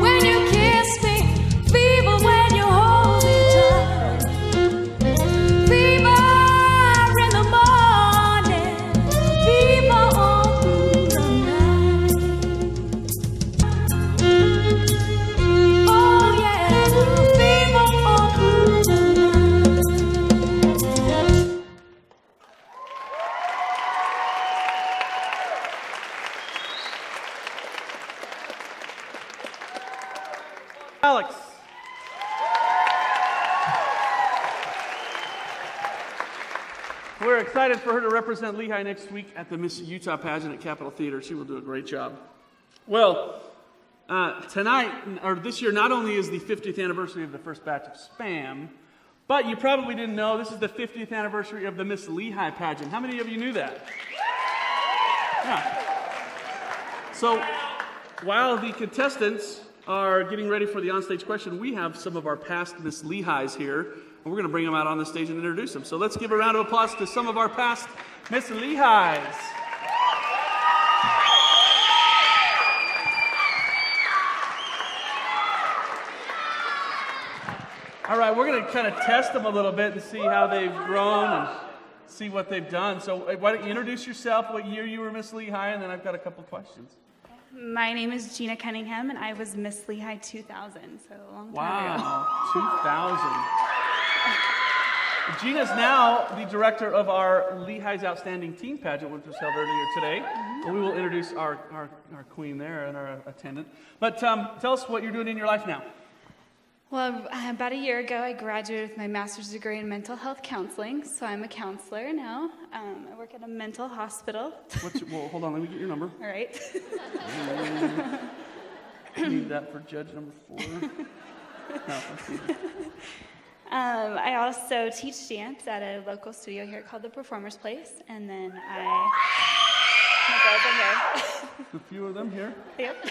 Speaker 6: When you kiss me, fever when you hold me tight. Fever in the morning, fever all through the night. Oh yeah, fever all through the night.
Speaker 2: Alex. We're excited for her to represent Lehi next week at the Miss Utah Pageant at Capitol Theater. She will do a great job. Well, tonight, or this year, not only is the 50th anniversary of the first batch of Spam, but you probably didn't know this is the 50th anniversary of the Miss Lehi Pageant. How many of you knew that? Yeah. So, while the contestants are getting ready for the onstage question, we have some of our past Miss Lehis here, and we're going to bring them out on the stage and introduce them. So let's give a round of applause to some of our past Miss Lehis. All right, we're going to kind of test them a little bit and see how they've grown and see what they've done. So why don't you introduce yourself, what year you were Miss Lehi, and then I've got a couple questions.
Speaker 10: My name is Gina Cunningham, and I was Miss Lehi 2000, so a long time ago.
Speaker 2: Wow, 2000. Gina's now the director of our Lehi's Outstanding Teen Pageant, which was held earlier today. And we will introduce our queen there and our attendant. But tell us what you're doing in your life now.
Speaker 10: Well, about a year ago, I graduated with my master's degree in mental health counseling, so I'm a counselor now. I work at a mental hospital.
Speaker 2: Well, hold on, let me get your number.
Speaker 10: All right.
Speaker 2: Need that for judge number 4. No, let's see.
Speaker 10: I also teach dance at a local studio here called The Performer's Place, and then my girls are here.
Speaker 2: A few of them here.
Speaker 10: Yep.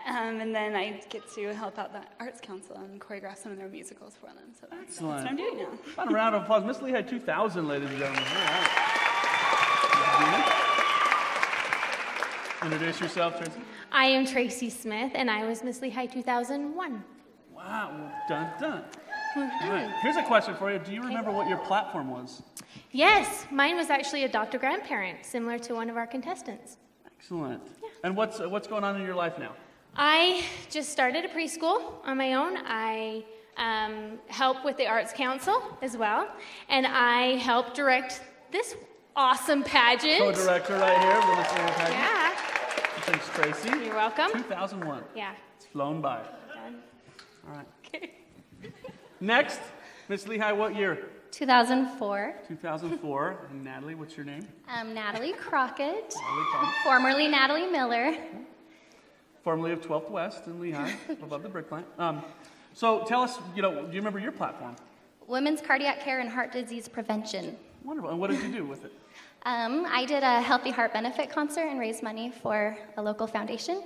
Speaker 10: And then I get to help out the Arts Council and choreograph some of their musicals for them. So that's what I'm doing now.
Speaker 2: Fun round of applause. Miss Lehi 2000, ladies and gentlemen. All right. Introduce yourself, Tracy.
Speaker 11: I am Tracy Smith, and I was Miss Lehi 2001.
Speaker 2: Wow, done. All right. Here's a question for you. Do you remember what your platform was?
Speaker 11: Yes, mine was actually adopt a grandparent, similar to one of our contestants.
Speaker 2: Excellent. Yeah. And what's going on in your life now?
Speaker 11: I just started a preschool on my own. I help with the Arts Council as well, and I help direct this awesome pageant.
Speaker 2: Co-director right here of the Miss Lehi Pageant.
Speaker 11: Yeah.
Speaker 2: Thanks, Tracy.
Speaker 11: You're welcome.
Speaker 2: 2001.
Speaker 11: Yeah.
Speaker 2: It's flown by.
Speaker 11: Done.
Speaker 2: All right.
Speaker 11: Okay.
Speaker 2: Next, Miss Lehi, what year?
Speaker 11: 2004.
Speaker 2: 2004. And Natalie, what's your name?
Speaker 11: I'm Natalie Crockett,
Speaker 2: Natalie Crockett.
Speaker 11: formerly Natalie Miller.
Speaker 2: Formerly of 12th West in Lehi, above the brick plant. So tell us, do you remember your platform?
Speaker 11: Women's Cardiac Care and Heart Disease Prevention.
Speaker 2: Wonderful. And what did you do with it?
Speaker 11: I did a Healthy Heart benefit concert and raised money for a local foundation.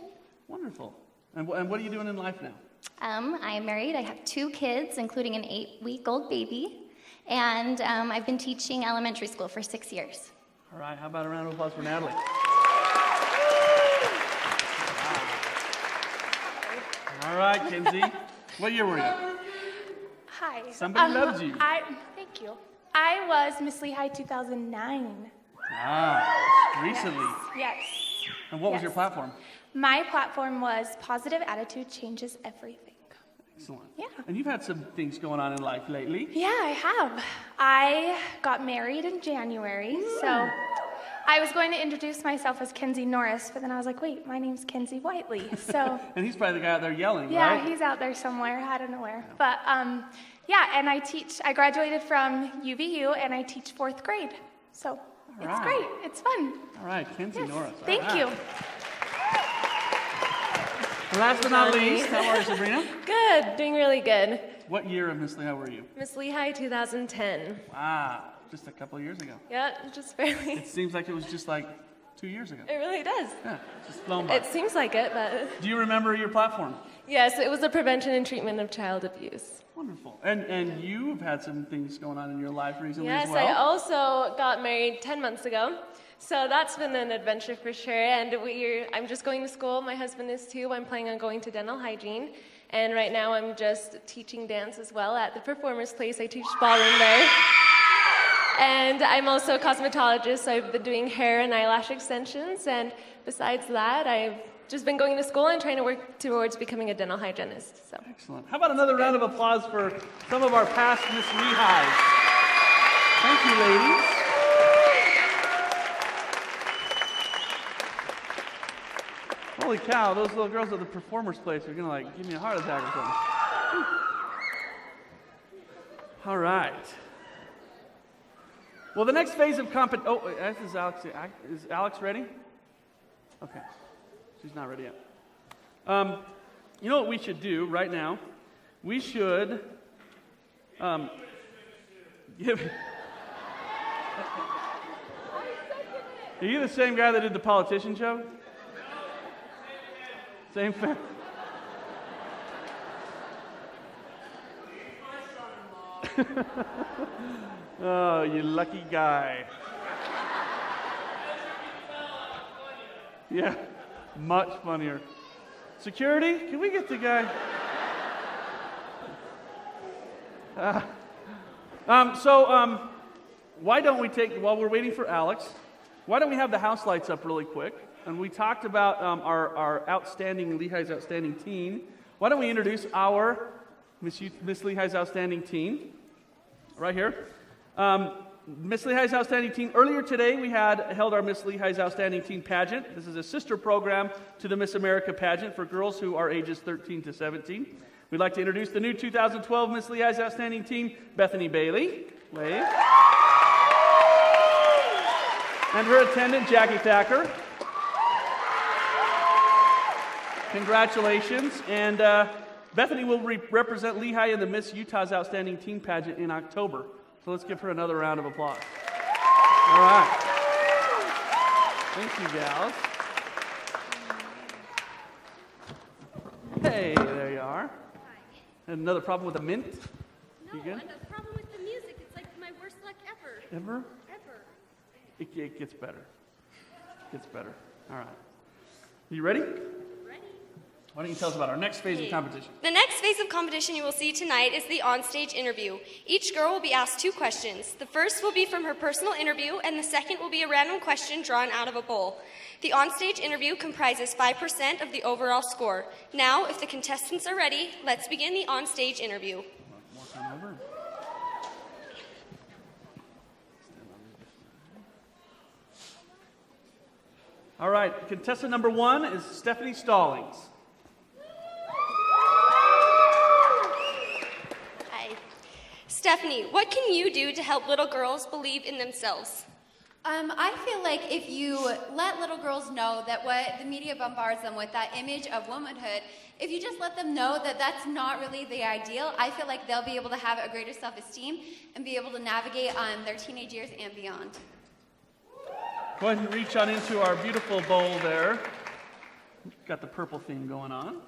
Speaker 2: Wonderful. And what are you doing in life now?
Speaker 11: I am married. I have 2 kids, including an 8-week-old baby. And I've been teaching elementary school for 6 years.
Speaker 2: All right. How about a round of applause for Natalie? All right, Kinsey. What year were you?
Speaker 5: Hi.
Speaker 2: Somebody loves you.
Speaker 5: Thank you. I was Miss Lehi 2009.
Speaker 2: Recently.
Speaker 5: Yes.
Speaker 2: And what was your platform?
Speaker 5: My platform was positive attitude changes everything.
Speaker 2: Excellent.
Speaker 5: Yeah.
Speaker 2: And you've had some things going on in life lately.
Speaker 5: Yeah, I have. I got married in January, so I was going to introduce myself as Kenzie Norris, but then I was like, wait, my name's Kenzie Whiteley. So
Speaker 2: And he's probably the guy out there yelling,
Speaker 5: yeah,
Speaker 2: right?
Speaker 5: he's out there somewhere. I don't know where. But yeah, and I graduated from UVU, and I teach 4th grade. So it's
Speaker 2: right.
Speaker 5: great. It's fun.
Speaker 2: All right, Kenzie
Speaker 5: Yes.
Speaker 2: Norris. All
Speaker 5: Thank
Speaker 2: right.
Speaker 5: you.
Speaker 2: And last but not least, how are you, Sabrina?
Speaker 12: Good, doing really good.
Speaker 2: What year of Miss Lehi were you?
Speaker 12: Miss Lehi 2010.
Speaker 2: Wow, just a couple of years ago.
Speaker 12: Yeah, just barely.
Speaker 2: It seems like it was just like 2 years ago.
Speaker 12: It really does.
Speaker 2: Yeah, just flown by.
Speaker 12: It seems like it, but
Speaker 2: Do you remember your platform?
Speaker 12: yes, it was the prevention and treatment of child abuse.
Speaker 2: Wonderful. And you've had some things going on in your life recently
Speaker 12: Yes,
Speaker 2: as well?
Speaker 12: I also got married 10 months ago. So that's been an adventure for sure. And I'm just going to school. My husband is too. I'm planning on going to dental hygiene. And right now I'm just teaching dance as well at the Performers Place. I teach ballroom there. And I'm also a cosmetologist, so I've been doing hair and eyelash extensions. And besides that, I've just been going to school and trying to work towards becoming a dental hygienist. So.
Speaker 2: Excellent. How about another round of applause for some of our past Miss Lehis? Thank you, ladies. Holy cow, those little girls at the Performers Place are gonna give me a heart attack or something. All right. Well, the next phase of is Alex. Is Alex ready? Okay. She's not ready yet. You know what we should do right now? We should give. Are you the same guy that did the politician show? Same thing. Oh, you lucky guy. Yeah, much funnier. Security, can we get the guy? Why don't we while we're waiting for Alex, why don't we have the house lights up really quick? And we talked about our outstanding, Lehi's outstanding teen. Why don't we introduce our Miss Lehi's outstanding teen? Right here. Miss Lehi's outstanding teen. Earlier today, we held our Miss Lehi's outstanding teen pageant. This is a sister program to the Miss America pageant for girls who are ages 13 to 17. We'd like to introduce the new 2012 Miss Lehi's outstanding teen, Bethany Bailey. Wave. And her attendant, Jackie Thacker. Congratulations. And Bethany will represent Lehi in the Miss Utah's Outstanding Teen Pageant in October. So let's give her another round of applause. All right. Thank you, gals. Hey, there you are. And another problem with the mint?
Speaker 3: No,
Speaker 2: You good?
Speaker 3: a problem with the music. It's like my worst luck ever.
Speaker 2: Ever?
Speaker 3: Ever.
Speaker 2: It gets better. Gets better. All right. You ready? Why don't you tell us about our next phase of competition?
Speaker 3: The next phase of competition you will see tonight is the onstage interview. Each girl will be asked 2 questions. The first will be from her personal interview, and the second will be a random question drawn out of a bowl. The onstage interview comprises 5% of the overall score. Now, if the contestants are ready, let's begin the onstage interview.
Speaker 2: More time over. All right, contestant number 1 is Stephanie Stallings.
Speaker 3: Stephanie, what can you do to help little girls believe in themselves?
Speaker 13: I feel like if you let little girls know that what the media bombards them with, that image of womanhood, if you just let them know that that's not really the ideal, I feel like they'll be able to have a greater self-esteem and be able to navigate their teenage years and beyond.
Speaker 2: Go ahead and reach on into our beautiful bowl there. Got the purple theme going on.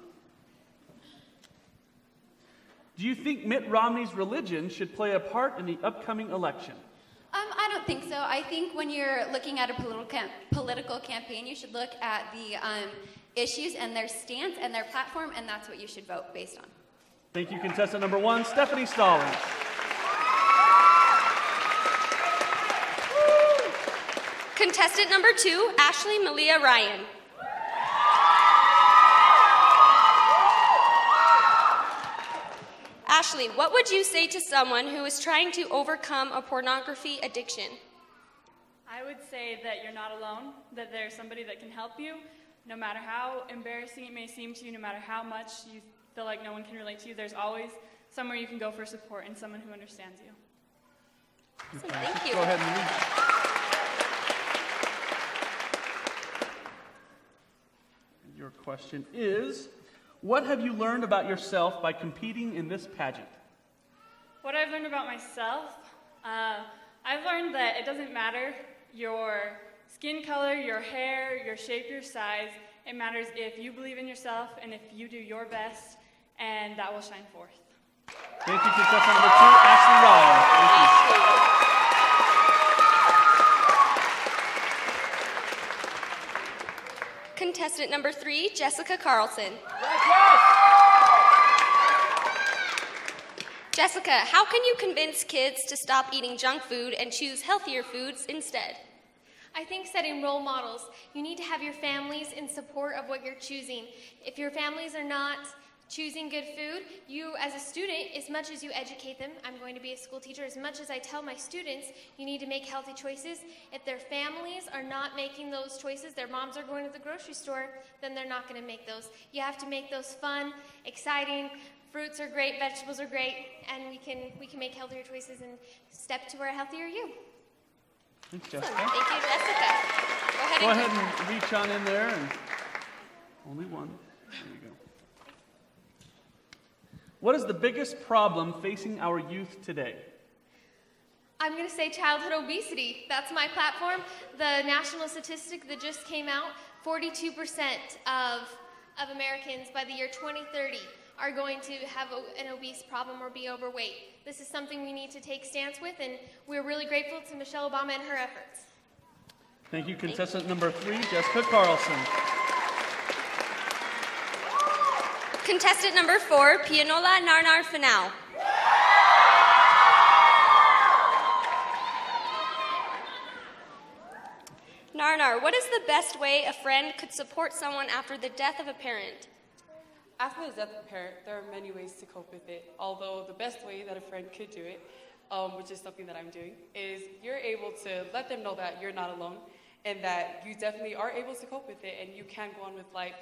Speaker 2: Do you think Mitt Romney's religion should play a part in the upcoming election?
Speaker 13: I don't think so. I think when you're looking at a political campaign, you should look at the issues and their stance and their platform, and that's what you should vote based on.
Speaker 2: Thank you, contestant number 1, Stephanie Stallings.
Speaker 3: Contestant number 2, Ashley Malia Ryan. Ashley, what would you say to someone who is trying to overcome a pornography addiction?
Speaker 14: I would say that you're not alone, that there's somebody that can help you, no matter how embarrassing it may seem to you, no matter how much you feel like no one can relate to you, there's always somewhere you can go for support and someone who understands you.
Speaker 3: Awesome, thank you.
Speaker 2: Go ahead and read. Your question is, what have you learned about yourself by competing in this pageant?
Speaker 14: What I've learned about myself, I've learned that it doesn't matter your skin color, your hair, your shape, your size. It matters if you believe in yourself and if you do your best, and that will shine forth.
Speaker 2: Thank you, contestant number 2, Ashley Ryan. Thank you.
Speaker 3: Contestant number 3, Jessica Carlson. Jessica, how can you convince kids to stop eating junk food and choose healthier foods instead?
Speaker 15: I think setting role models. You need to have your families in support of what you're choosing. If your families are not choosing good food, you as a student, as much as you educate them, I'm going to be a school teacher, as much as I tell my students, you need to make healthy choices. If their families are not making those choices, their moms are going to the grocery store, then they're not going to make those. You have to make those fun, exciting. Fruits are great, vegetables are great, and we can make healthier choices and step to a healthier you.
Speaker 2: Thanks, Jessica.
Speaker 3: Thank you, Jessica.
Speaker 2: Go ahead and reach on in there. And only one. There you go. What is the biggest problem facing our youth today?
Speaker 15: I'm going to say childhood obesity. That's my platform. The national statistic that just came out, 42% of Americans by the year 2030 are going to have an obese problem or be overweight. This is something we need to take stance with, and we're really grateful to Michelle Obama and her efforts.
Speaker 2: Thank you, contestant number 3, Jessica Carlson.
Speaker 3: Contestant number 4, Pianola Narnar Finau. Narnar, what is the best way a friend could support someone after the death of a parent?
Speaker 16: After the death of a parent, there are many ways to cope with it, although the best way that a friend could do it, which is something that I'm doing, is you're able to let them know that you're not alone and that you definitely are able to cope with it and you can go on with life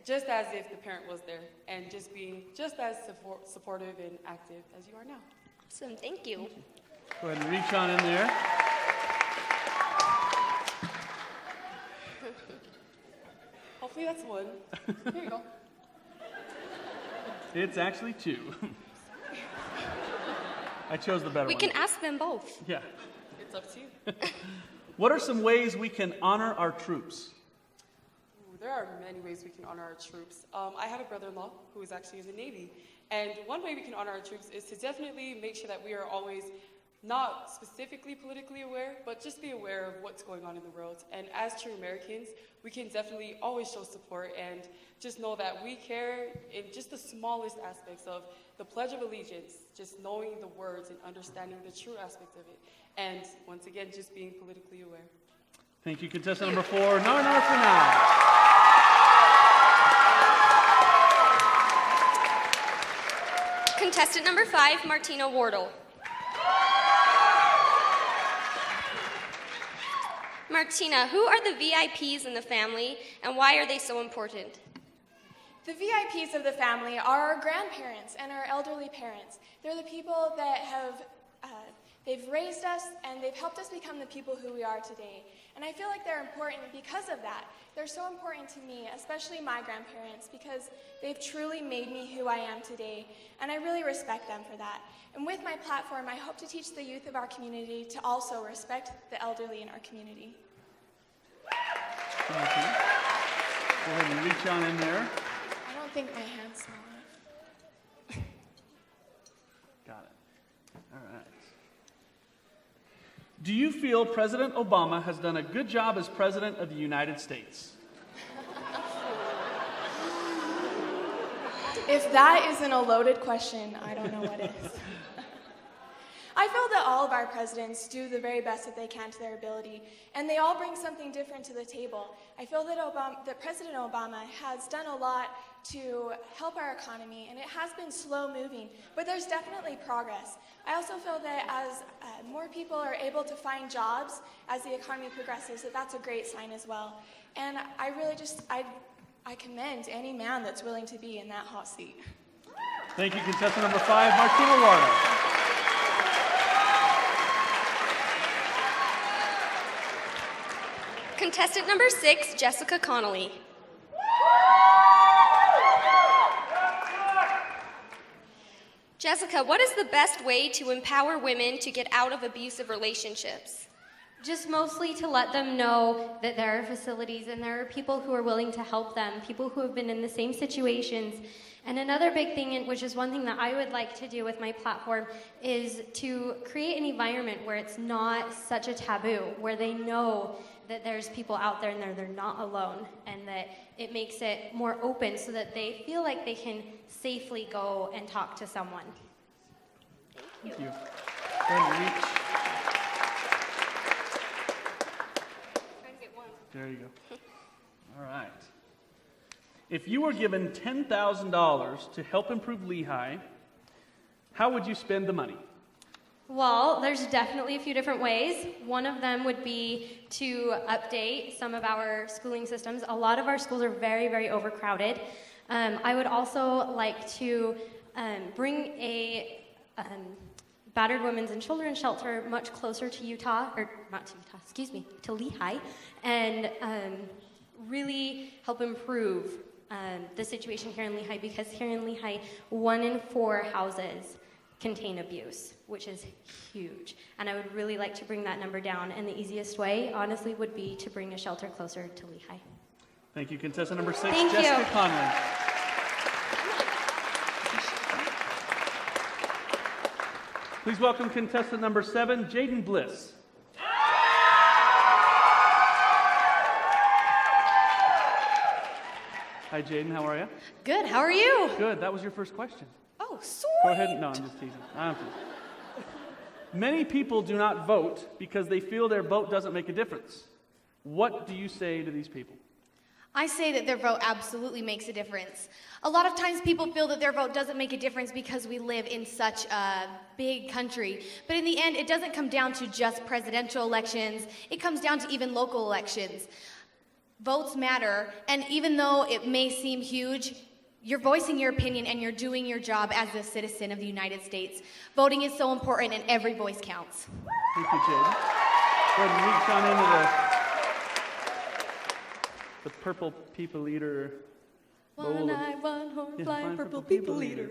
Speaker 16: just as if the parent was there and just being just as supportive and active as you are now.
Speaker 3: Awesome, thank you.
Speaker 2: Go ahead and reach on in there.
Speaker 16: Hopefully that's one. Here you go.
Speaker 2: It's actually 2. I chose the better one.
Speaker 3: We can ask them both.
Speaker 2: Yeah.
Speaker 16: It's up to you.
Speaker 2: What are some ways we can honor our troops?
Speaker 16: There are many ways we can honor our troops. I have a brother-in-law who is actually in the Navy, and one way we can honor our troops is to definitely make sure that we are always not specifically politically aware, but just be aware of what's going on in the world. And as true Americans, we can definitely always show support and just know that we care in just the smallest aspects of the Pledge of Allegiance, just knowing the words and understanding the true aspect of it. And once again, just being politically aware.
Speaker 2: Thank you, contestant number 4, Narnar Finau.
Speaker 3: Contestant number 5, Martina Wardle. Martina, who are the VIPs in the family and why are they so important?
Speaker 5: The VIPs of the family are our grandparents and our elderly parents. They're the people that have they've raised us and they've helped us become the people who we are today. And I feel like they're important because of that. They're so important to me, especially my grandparents, because they've truly made me who I am today. And I really respect them for that. And with my platform, I hope to teach the youth of our community to also respect the elderly in our community.
Speaker 2: Thank you. Go ahead and reach on in there.
Speaker 5: I don't think my hand's small enough.
Speaker 2: Got it. All right. Do you feel President Obama has done a good job as President of the United States?
Speaker 5: If that isn't a loaded question, I don't know what is. I feel that all of our presidents do the very best that they can to their ability, and they all bring something different to the table. I feel that President Obama has done a lot to help our economy, and it has been slow moving, but there's definitely progress. I also feel that as more people are able to find jobs as the economy progresses, that's a great sign as well. And I really I commend any man that's willing to be in that hot seat.
Speaker 2: Thank you, contestant number 5, Martina Warner.
Speaker 3: Contestant number 6, Jessica Connolly. Jessica, what is the best way to empower women to get out of abusive relationships?
Speaker 11: Just mostly to let them know that there are facilities and there are people who are willing to help them, people who have been in the same situations. And another big thing, which is one thing that I would like to do with my platform, is to create an environment where it's not such a taboo, where they know that there's people out there and they're not alone, and that it makes it more open so that they feel like they can safely go and talk to someone.
Speaker 2: Thank you. Go ahead and reach. There you go. All right. If you were given $10,000 to help improve Lehi, how would you spend the money?
Speaker 11: Well, there's definitely a few different ways. One of them would be to update some of our schooling systems. A lot of our schools are very, very overcrowded. I would also like to bring a battered women's and children's shelter much closer to to Lehi, and really help improve the situation here in Lehi, because here in Lehi, 1 in 4 houses contain abuse, which is huge. And I would really like to bring that number down, and the easiest way, honestly, would be to bring a shelter closer to Lehi.
Speaker 2: Thank you, contestant number 6,
Speaker 11: Thank
Speaker 2: Jessica
Speaker 11: you.
Speaker 2: Conley. Please welcome contestant number 7, Jaden Bliss. Hi, Jaden. How are you?
Speaker 17: Good. How are you?
Speaker 2: Good. That was your first question.
Speaker 17: Oh, sweet.
Speaker 2: Go ahead. No, I'm just teasing. Many people do not vote because they feel their vote doesn't make a difference. What do you say to these people?
Speaker 17: I say that their vote absolutely makes a difference. A lot of times people feel that their vote doesn't make a difference because we live in such a big country. But in the end, it doesn't come down to just presidential elections. It comes down to even local elections. Votes matter, and even though it may seem huge, you're voicing your opinion and you're doing your job as a citizen of the United States. Voting is so important, and every voice counts.
Speaker 2: Thank you, Jaden. Go ahead and reach on into the purple people eater bowl.
Speaker 17: One-eyed, one-horn, flying purple people eater.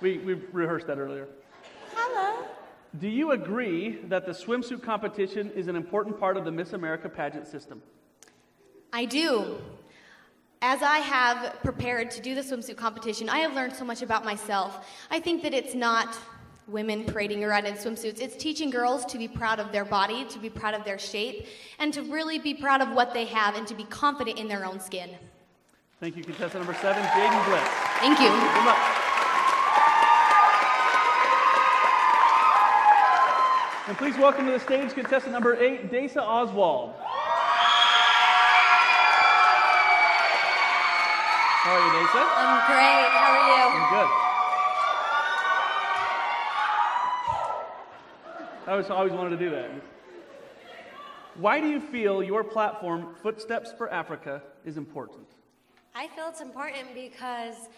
Speaker 2: We rehearsed that earlier.
Speaker 17: Hello.
Speaker 2: Do you agree that the swimsuit competition is an important part of the Miss America pageant system?
Speaker 17: I do. As I have prepared to do the swimsuit competition, I have learned so much about myself. I think that it's not women parading around in swimsuits. It's teaching girls to be proud of their body, to be proud of their shape, and to really be proud of what they have and to be confident in their own skin.
Speaker 2: Thank you, contestant number 7, Jaden Bliss.
Speaker 17: Thank you.
Speaker 2: Good luck. And please welcome to the stage contestant number 8, Dasa Oswald. How are you, Dasa?
Speaker 18: I'm great. How are you?
Speaker 2: I'm good. I always wanted to do that. Why do you feel your platform, Footsteps for Africa, is important?
Speaker 18: I feel it's important because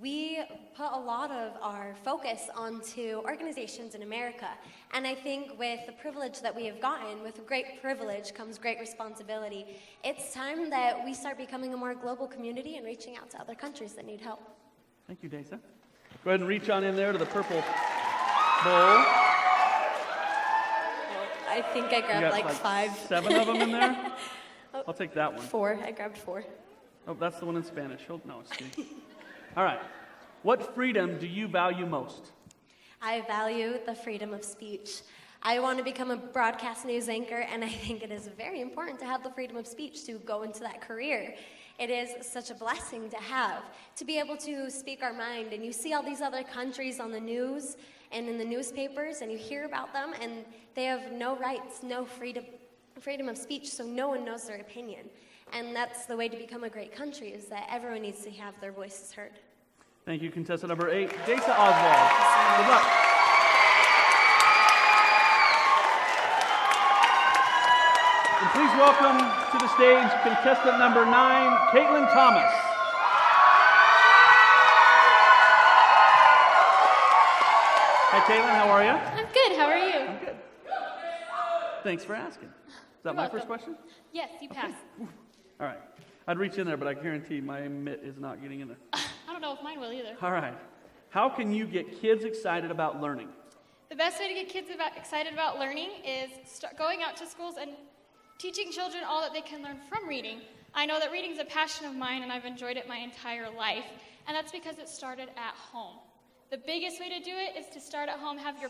Speaker 18: we put a lot of our focus onto organizations in America. And I think with the privilege that we have gotten, with great privilege comes great responsibility. It's time that we start becoming a more global community and reaching out to other countries that need help.
Speaker 2: Thank you, Dasa. Go ahead and reach on in there to the purple bowl.
Speaker 18: I think I grabbed like 5.
Speaker 2: 7 of them in there? I'll take that one.
Speaker 18: 4. I grabbed 4.
Speaker 2: Oh, that's the one in Spanish. Oh, no, it's kidding. All right. What freedom do you value most?
Speaker 18: I value the freedom of speech. I want to become a broadcast news anchor, and I think it is very important to have the freedom of speech to go into that career. It is such a blessing to have, to be able to speak our mind. And you see all these other countries on the news and in the newspapers, and you hear about them, and they have no rights, no freedom of speech, so no one knows their opinion. And that's the way to become a great country, is that everyone needs to have their voices heard.
Speaker 2: Thank you, contestant number 8, Desa Oswald. Good luck. And please welcome to the stage contestant number 9, Caitlin Thomas. Hi, Caitlin, how are you?
Speaker 19: I'm good. How are you?
Speaker 2: I'm good. Thanks for asking. Is that my first question?
Speaker 19: Yes, you passed.
Speaker 2: All right. I'd reach in there, but I guarantee my mitt is not getting in there.
Speaker 19: I don't know if mine will either.
Speaker 2: All right. How can you get kids excited about learning?
Speaker 19: The best way to get kids excited about learning is going out to schools and teaching children all that they can learn from reading. I know that reading is a passion of mine, and I've enjoyed it my entire life, and that's because it started at home. The biggest way to do it is to start at home, have the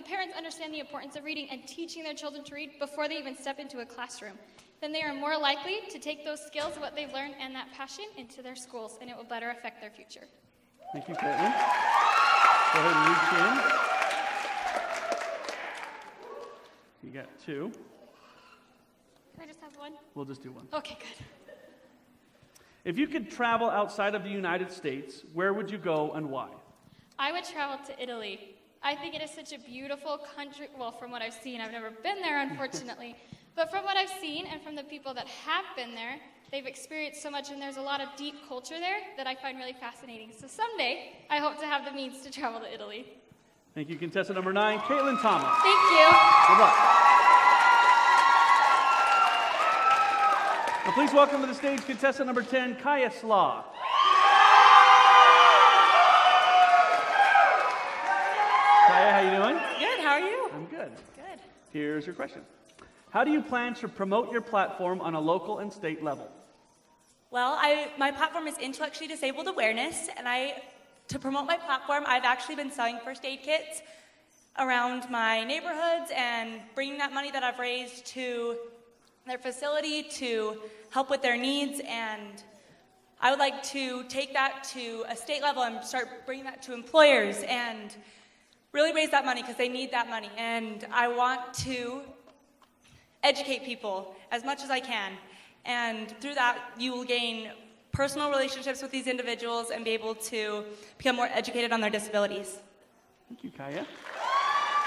Speaker 19: parents understand the importance of reading and teaching their children to read before they even step into a classroom. Then they are more likely to take those skills, what they've learned, and that passion into their schools, and it will better affect their future.
Speaker 2: Thank you, Caitlin. Go ahead and reach in. You got 2.
Speaker 19: Can I just have one?
Speaker 2: We'll just do 1.
Speaker 19: Okay, good.
Speaker 2: If you could travel outside of the United States, where would you go and why?
Speaker 19: I would travel to Italy. I think it is such a beautiful country. Well, from what I've seen, I've never been there, unfortunately. But from what I've seen and from the people that have been there, they've experienced so much, and there's a lot of deep culture there that I find really fascinating. So someday, I hope to have the means to travel to Italy.
Speaker 2: Thank you, contestant number 9, Caitlin Thomas.
Speaker 19: Thank you.
Speaker 2: Good luck. Now please welcome to the stage contestant number 10, Kaya Slaw. Kaya, how you doing?
Speaker 20: Good, how are you?
Speaker 2: I'm good.
Speaker 20: Good.
Speaker 2: Here's your question. How do you plan to promote your platform on a local and state level?
Speaker 20: Well, my platform is Intellectually Disabled Awareness, and to promote my platform, I've actually been selling first aid kits around my neighborhoods and bringing that money that I've raised to their facility to help with their needs, and I would like to take that to a state level and start bringing that to employers and really raise that money because they need that money, and I want to educate people as much as I can, and through that you will gain personal relationships with these individuals and be able to become more educated on their disabilities.
Speaker 2: Thank you, Kaya.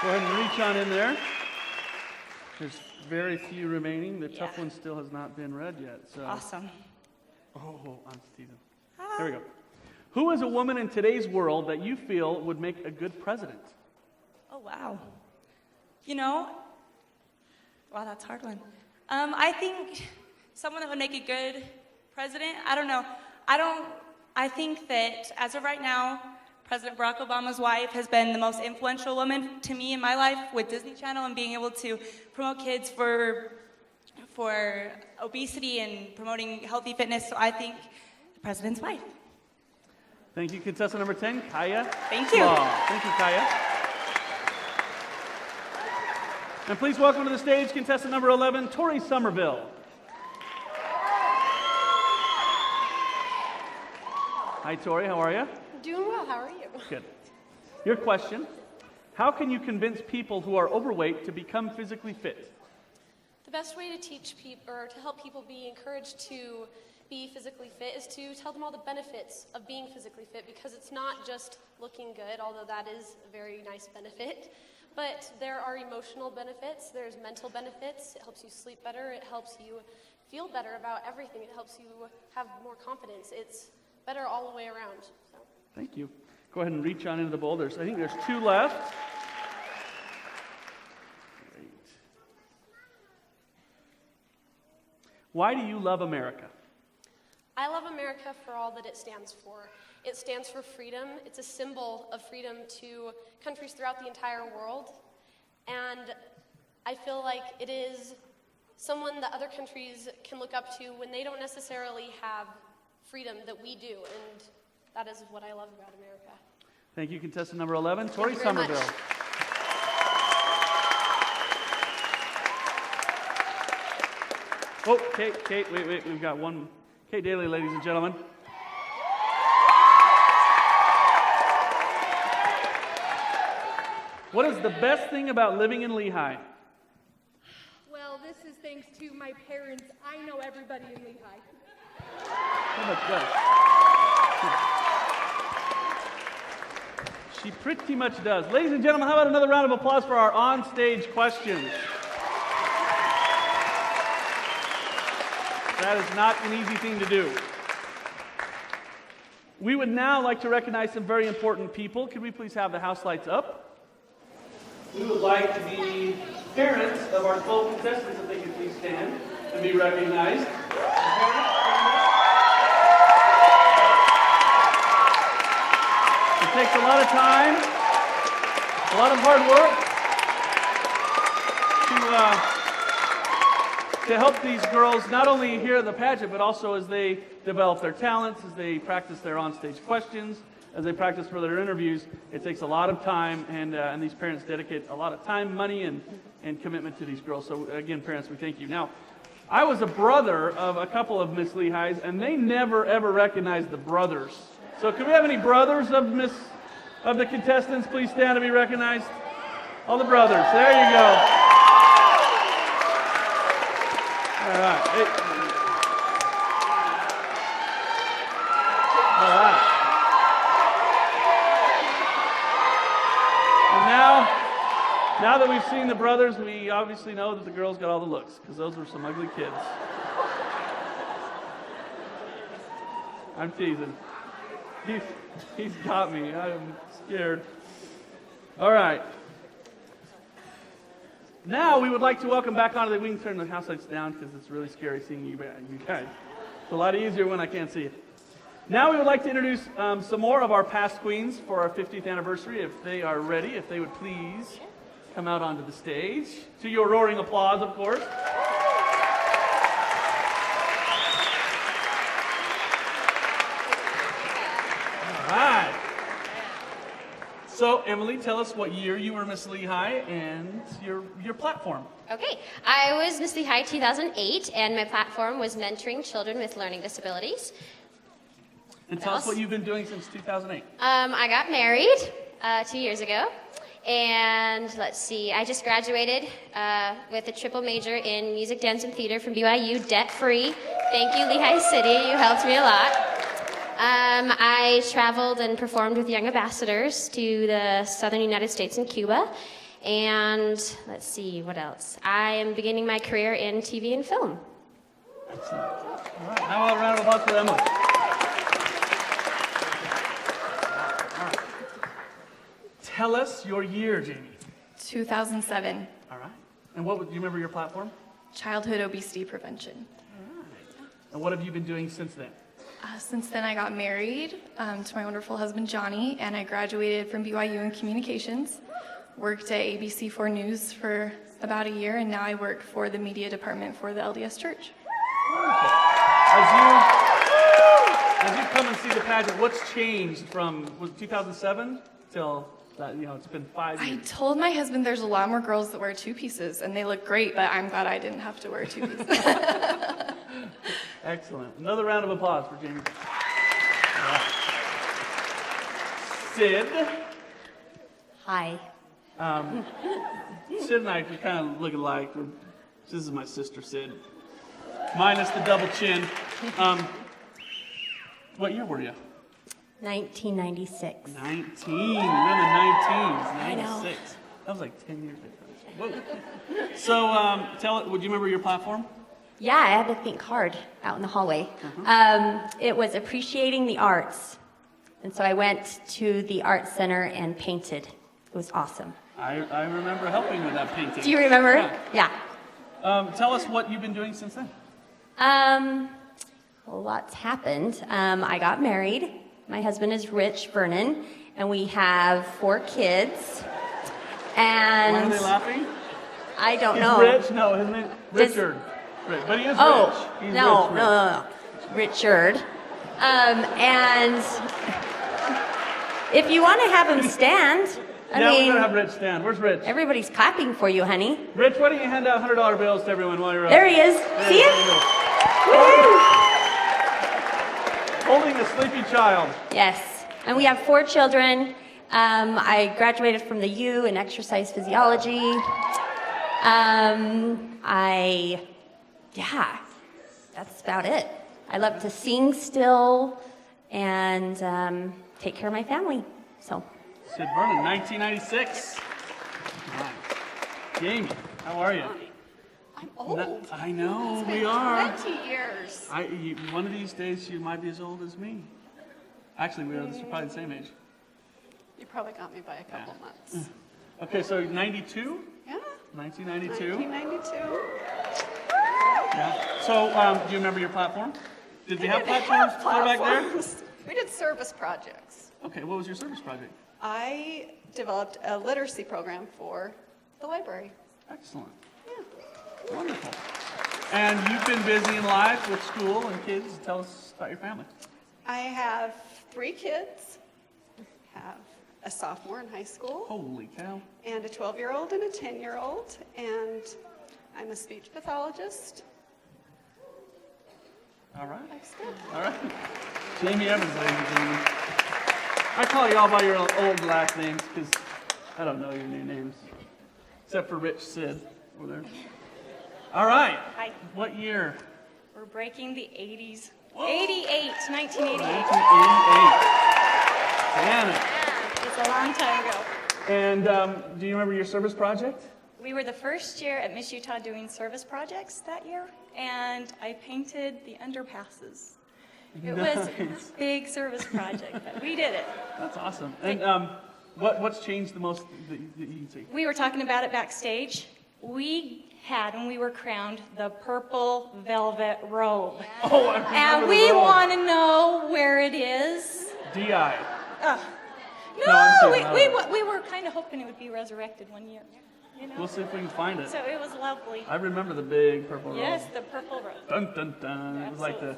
Speaker 2: Go ahead and reach on in there. There's very few remaining. The tough one still has not been read yet. So.
Speaker 20: Awesome.
Speaker 2: Oh, I'm teasing. Here we go. Who is a woman in today's world that you feel would make a good president?
Speaker 20: Oh, wow. Wow, that's a hard one. I think someone that would make a good president, I don't know. I think that as of right now, President Barack Obama's wife has been the most influential woman to me in my life with Disney Channel and being able to promote kids for obesity and promoting healthy fitness. So I think the president's wife.
Speaker 2: Thank you, contestant number 10, Kaya.
Speaker 20: Thank you.
Speaker 2: Thank you, Kaya. And please welcome to the stage contestant number 11, Tori Somerville. Hi, Tori. How are you?
Speaker 21: Doing well. How are you?
Speaker 2: Good. Your question, how can you convince people who are overweight to become physically fit?
Speaker 21: The best way to teach people or to help people be encouraged to be physically fit is to tell them all the benefits of being physically fit, because it's not just looking good, although that is a very nice benefit, but there are emotional benefits, there's mental benefits. It helps you sleep better, it helps you feel better about everything, it helps you have more confidence. It's better all the way around. So.
Speaker 2: Thank you. Go ahead and reach on into the boulders. I think there's 2 left. Great. Why do you love America?
Speaker 21: I love America for all that it stands for. It stands for freedom. It's a symbol of freedom to countries throughout the entire world. And I feel like it is someone that other countries can look up to when they don't necessarily have freedom that we do. And that is what I love about America.
Speaker 2: Thank you, contestant number 11, Tori
Speaker 21: Thank you very
Speaker 2: Somerville.
Speaker 21: much.
Speaker 2: Oh, Kate, wait, we've got one. Kate Daly, ladies and gentlemen. What is the best thing about living in Lehi?
Speaker 22: Well, this is
Speaker 1: thanks to my parents. I know everybody in Lehi.
Speaker 2: She pretty much does. Ladies and gentlemen, how about another round of applause for our on-stage questions? That is not an easy thing to do. We would now like to recognize some very important people. Could we please have the house lights up? We would like the parents of our 12 contestants, if they could please stand and be recognized. It takes a lot of time, a lot of hard work to help these girls not only here at the pageant, but also as they develop their talents, as they practice their onstage questions, as they practice for their interviews. It takes a lot of time, and these parents dedicate a lot of time, money, and commitment to these girls. So again, parents, we thank you. Now, I was a brother of a couple of Miss Lehis, and they never ever recognized the brothers. So can we have any brothers of the contestants please stand to be recognized? All the brothers. There you go. All right. All right. And now that we've seen the brothers, we obviously know that the girls got all the looks, because those were some ugly kids. I'm teasing. He's got me. I'm scared. All right. Now we would like to welcome back onto we can turn the house lights down because it's really scary seeing you guys. It's a lot easier when I can't see you. Now we would like to introduce some more of our past queens for our 50th anniversary. If they are ready, if they would please come out onto the stage. To your roaring applause, of course. All right. So, Emily, tell us what year you were Miss Lehi and your platform.
Speaker 22: Okay, I was Miss Lehi 2008, and my platform was mentoring children with learning disabilities.
Speaker 2: And tell us what you've been doing since 2008.
Speaker 22: I got married 2 years ago, and let's see, I just graduated with a triple major in music, dance, and theater from BYU, debt-free. Thank you, Lehi City, you helped me a lot. I traveled and performed with Young Ambassadors to the southern United States and Cuba. And let's see, what else? I am beginning my career in TV and film.
Speaker 2: Excellent. All right, now a round of applause for Emily. All right. Tell us your year, Jamie.
Speaker 23: 2007.
Speaker 2: All right. And do you remember your platform?
Speaker 23: Childhood obesity prevention.
Speaker 2: All right. And what have you been doing since then?
Speaker 23: Since then, I got married to my wonderful husband, Johnny, and I graduated from BYU in communications, worked at ABC4 News for about a year, and now I work for the media department for the LDS Church.
Speaker 2: As you come and see the pageant, what's changed from 2007 till that? It's been 5 years.
Speaker 23: I told my husband there's a lot more girls that wear two pieces, and they look great, but I'm glad I didn't have to wear two pieces.
Speaker 2: Excellent. Another round of applause for Jamie. All right. Sid.
Speaker 18: Hi.
Speaker 2: Sid and I kind of look alike. This is my sister, Sid. Minus the double chin. What year were you?
Speaker 18: 1996.
Speaker 2: 19. We're in the 19s. 96.
Speaker 18: I know.
Speaker 2: That was like 10 years ago. So, would you remember your platform?
Speaker 18: Yeah, I had a pink card out in the hallway. It was appreciating the arts. And so I went to the art center and painted. It was awesome.
Speaker 2: I remember helping with that painting.
Speaker 18: Do you remember? Yeah.
Speaker 2: Tell us what you've been doing since then.
Speaker 18: Well, lots happened. I got married. My husband is Rich Vernon, and we have 4 kids. And
Speaker 2: why are they laughing?
Speaker 18: I don't
Speaker 2: He's
Speaker 18: know.
Speaker 2: Rich? No, his name Richard. But he is rich. He's
Speaker 18: No. Richard. And if you want to have him stand, I mean,
Speaker 2: we're gonna have Rich stand. Where's Rich?
Speaker 18: Everybody's clapping for you, honey.
Speaker 2: Rich, why don't you hand out $100 bills to everyone while you're up?
Speaker 18: There he is. See him?
Speaker 2: Holding a sleepy child.
Speaker 18: Yes. And we have 4 children. I graduated from the U in exercise physiology. I
Speaker 4: yeah, that's about it. I love to sing still and take care of my family. So.
Speaker 2: Sid Vernon, 1996. Nice. Jamie, how are you?
Speaker 7: I'm old.
Speaker 2: I know,
Speaker 7: It's
Speaker 2: we
Speaker 7: been
Speaker 2: are.
Speaker 7: 20 years.
Speaker 2: One of these days, you might be as old as me. Actually, we're probably the same age.
Speaker 7: You probably got me by a couple months.
Speaker 2: Okay, so 92?
Speaker 7: Yeah.
Speaker 2: 1992.
Speaker 7: 1992.
Speaker 2: Yeah. So, do you remember your platform? Did we have platforms before back there?
Speaker 7: We did service projects.
Speaker 2: Okay, what was your service project?
Speaker 7: I developed a literacy program for the library.
Speaker 2: Excellent. Yeah. Wonderful. And you've been busy in life with school and kids. Tell us about your family.
Speaker 7: I have 3 kids. Have a sophomore in high school.
Speaker 2: Holy cow.
Speaker 7: And a 12-year-old and a 10-year-old. And I'm a speech pathologist.
Speaker 2: All right.
Speaker 7: That's good.
Speaker 2: All right. Jamie Evans, ladies and gentlemen. I call you all by your old last names because I don't know your new names. Except for Rich Sid over there. All right.
Speaker 20: Hi.
Speaker 2: What year?
Speaker 20: We're breaking the 80s. 88, 1988.
Speaker 2: 1988. Damn it.
Speaker 20: It's a long time ago.
Speaker 2: And do you remember your service project?
Speaker 20: We were the first year at Miss Utah doing service projects that year, and I painted the underpasses. It was a big service project, but we did it.
Speaker 2: That's awesome. And what's changed the most that you can see?
Speaker 20: We were talking about it backstage. We had, when we were crowned, the purple velvet robe.
Speaker 2: Oh, I remember
Speaker 20: And
Speaker 2: the
Speaker 20: we
Speaker 2: robe.
Speaker 20: want to know where it is.
Speaker 2: DI.
Speaker 20: No, we were kind of hoping it would be resurrected one year. You know?
Speaker 2: We'll see if we can find it.
Speaker 20: So it was lovely.
Speaker 2: I remember the big purple robe.
Speaker 20: Yes, the purple robe.
Speaker 2: Dun, dun, dun. It was like the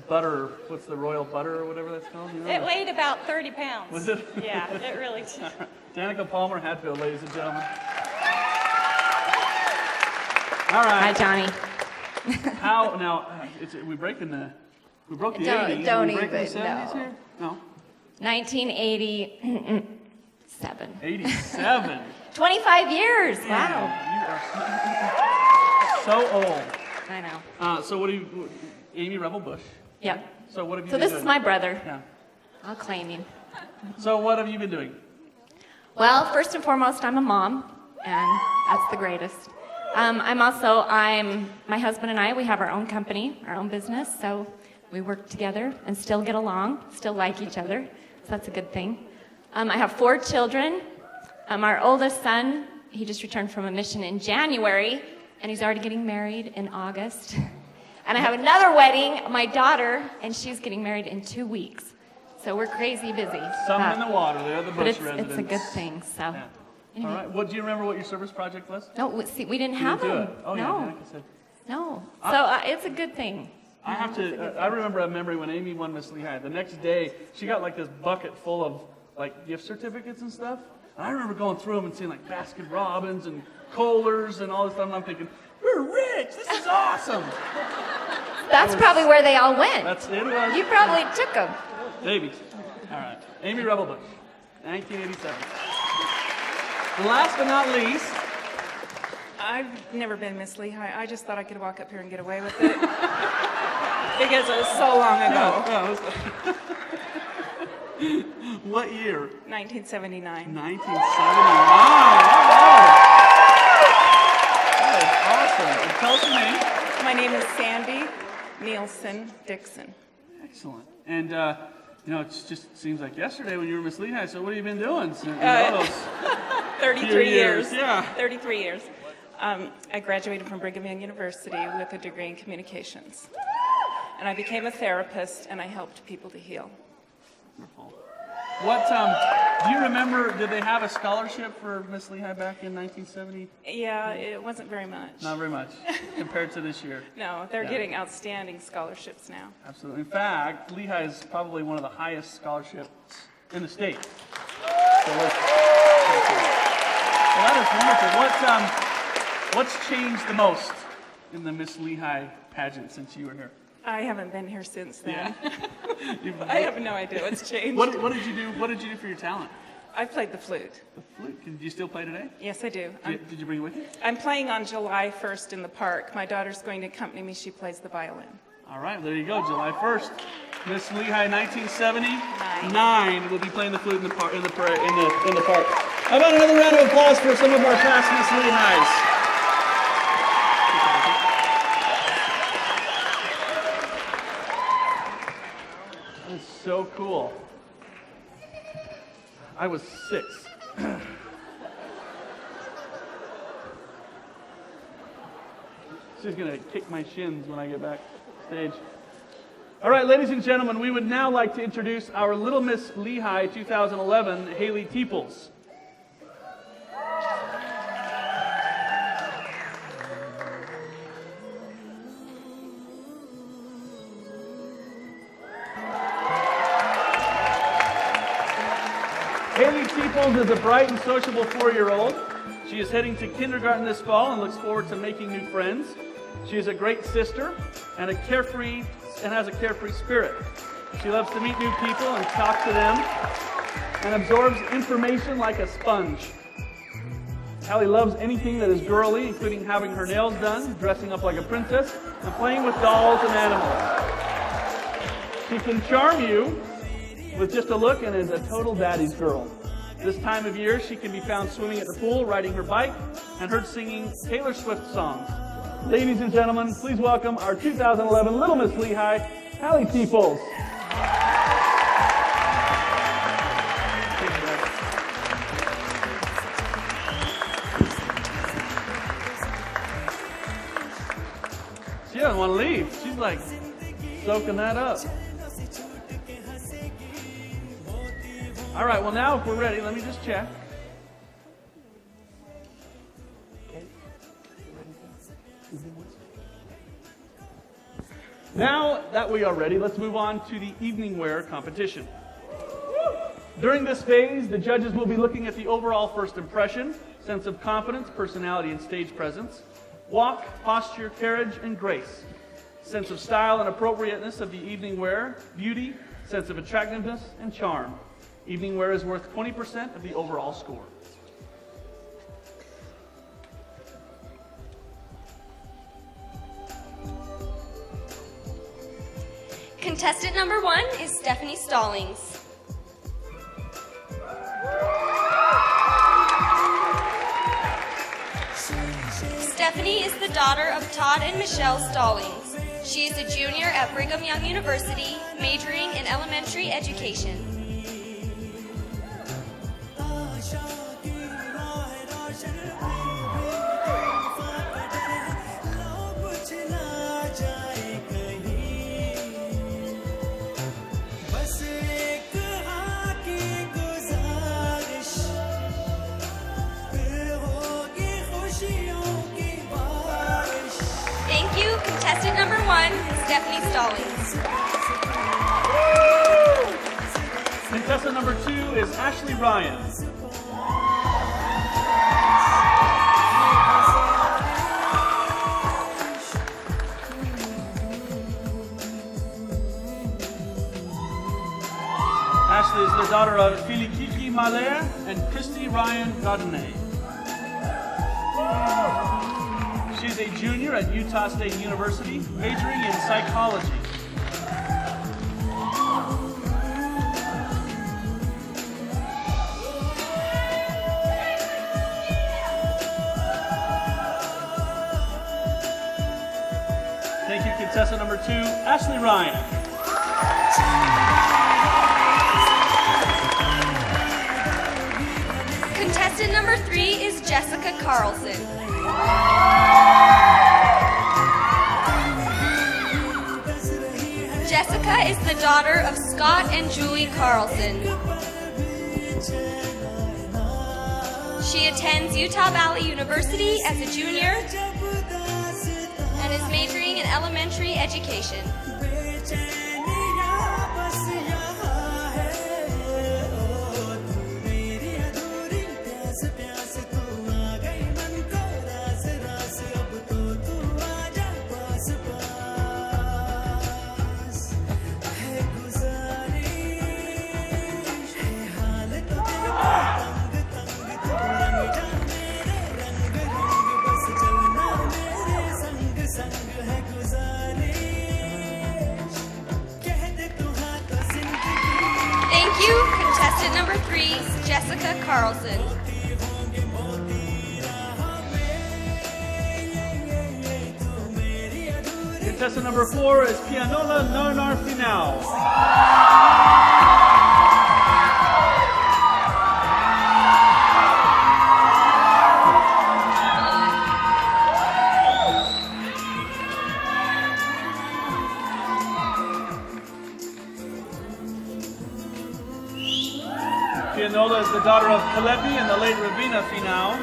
Speaker 2: butter, what's the royal butter or whatever that's called? You know?
Speaker 20: It weighed about 30 pounds.
Speaker 2: Was it?
Speaker 20: Yeah, it really did.
Speaker 2: Danica Palmer Hatfield, ladies and gentlemen. All right.
Speaker 8: Hi, Johnny.
Speaker 2: How now? We broke the 80s.
Speaker 8: Don't
Speaker 2: we breaking
Speaker 8: even,
Speaker 2: the 70s
Speaker 8: no.
Speaker 2: here? No.
Speaker 8: 1987.
Speaker 2: 87.
Speaker 8: 25 years. Wow.
Speaker 2: You are so old.
Speaker 8: I know.
Speaker 2: So what do you, Amy Rebel Bush?
Speaker 8: Yep.
Speaker 2: So what have you
Speaker 8: So
Speaker 2: been
Speaker 8: this
Speaker 2: doing?
Speaker 8: is my brother.
Speaker 2: Yeah.
Speaker 8: I'll claim you.
Speaker 2: So what have you been doing?
Speaker 8: Well, first and foremost, I'm a mom, and that's the greatest. My husband and I, we have our own company, our own business, so we work together and still get along, still like each other, so that's a good thing. I have 4 children. Our oldest son, he just returned from a mission in January, and he's already getting married in August. And I have another wedding, my daughter, and she's getting married in 2 weeks. So we're crazy busy.
Speaker 2: Some in the water. They're the Bush residents.
Speaker 8: It's a good thing, so.
Speaker 2: Yeah. All right. Well, do you remember what your service project was?
Speaker 8: No, see, we didn't
Speaker 2: You
Speaker 8: have
Speaker 2: didn't do
Speaker 8: them.
Speaker 2: it. Oh,
Speaker 8: no.
Speaker 2: yeah, Danica said.
Speaker 8: No. So it's a good thing.
Speaker 2: I have to. I remember a memory when Amy won Miss Lehi. The next day, she got like this bucket full of like gift certificates and stuff. And I remember going through them and seeing like Baskin Robbins and Kohlers and all this stuff. And I'm thinking, we're rich. This is awesome.
Speaker 8: That's probably where they all went.
Speaker 2: That's it. Was.
Speaker 8: You probably took them.
Speaker 2: Maybe. All right. Amy Rebel Bush, 1987. And last but not least,
Speaker 24: I've never been Miss Lehi. I just thought I could walk up here and get away with it. Because it was so long ago.
Speaker 2: What year?
Speaker 24: 1979.
Speaker 2: 1979. That is awesome. And tell us your name.
Speaker 24: My name is Sandy Nielsen Dixon.
Speaker 2: Excellent. And, it just seems like yesterday when you were Miss Lehi, so what have you been doing since
Speaker 24: 33 years.
Speaker 2: Yeah.
Speaker 24: 33 years. I graduated from Brigham Young University with a degree in communications. And I became a therapist, and I helped people to heal.
Speaker 2: Wonderful. What, do you remember, did they have a scholarship for Miss Lehi back in 1970?
Speaker 24: Yeah, it wasn't very much.
Speaker 2: Not very much, compared to this year.
Speaker 24: No, they're getting outstanding scholarships now.
Speaker 2: Absolutely. In fact, Lehi is probably one of the highest scholarships in the state. So that is wonderful. What's changed the most in the Miss Lehi pageant since you were here?
Speaker 24: I haven't been here since then.
Speaker 2: Yeah.
Speaker 24: I have no idea what's changed.
Speaker 2: What did you do? What did you do for your talent?
Speaker 24: I played the flute.
Speaker 2: The flute? Did you still play today?
Speaker 24: Yes, I do.
Speaker 2: Did you bring it with you?
Speaker 24: I'm playing on July 1st in the park. My daughter's going to accompany me. She plays the violin.
Speaker 2: All right, there you go, July 1st. Miss Lehi, 1979, will be playing the flute in the park. In the park. How about another round of applause for some of our past Miss Lehis? That's so cool. I was 6. She's gonna kick my shins when I get back stage. All right, ladies and gentlemen, we would now like to introduce our Little Miss Lehi 2011, Haley Teeples. Haley Teeples is a bright and sociable 4-year-old. She is heading to kindergarten this fall and looks forward to making new friends. She is a great sister and has a carefree spirit. She loves to meet new people and talk to them and absorbs information like a sponge. Hallie loves anything that is girly, including having her nails done, dressing up like a princess, and playing with dolls and animals. She can charm you with just a look and is a total daddy's girl. This time of year, she can be found swimming at the pool, riding her bike, and heard singing Taylor Swift songs. Ladies and gentlemen, please welcome our 2011 Little Miss Lehi, Hallie Teeples. She doesn't want to leave. She's like soaking that up. All right, well now if we're ready, let me just check. Now that we are ready, let's move on to the evening wear competition. During this phase, the judges will be looking at the overall first impression, sense of confidence, personality, and stage presence, walk, posture, carriage, and grace, sense of style and appropriateness of the evening wear, beauty, sense of attractiveness, and charm. Evening wear is worth 20% of the overall score.
Speaker 3: Contestant number 1 is Stephanie Stallings. Stephanie is the daughter of Todd and Michelle Stallings. She is a junior at Brigham Young University, majoring in elementary education. Thank you, contestant number 1, Stephanie Stallings.
Speaker 2: Contestant number 2 is Ashley Ryan. Ashley is the daughter of Filikiki Malher and Christy Ryan Gardner. She's a junior at Utah State University, majoring in psychology. Thank you, contestant number 2, Ashley Ryan.
Speaker 3: Contestant number 3 is Jessica Carlson. Jessica is the daughter of Scott and Julie Carlson. She attends Utah Valley University as a junior and is majoring in elementary education. 3, Jessica Carlson.
Speaker 2: Contestant number 4 is Pianola Narnar Final. Pianola is the daughter of Kalebi and the late Ravina Final.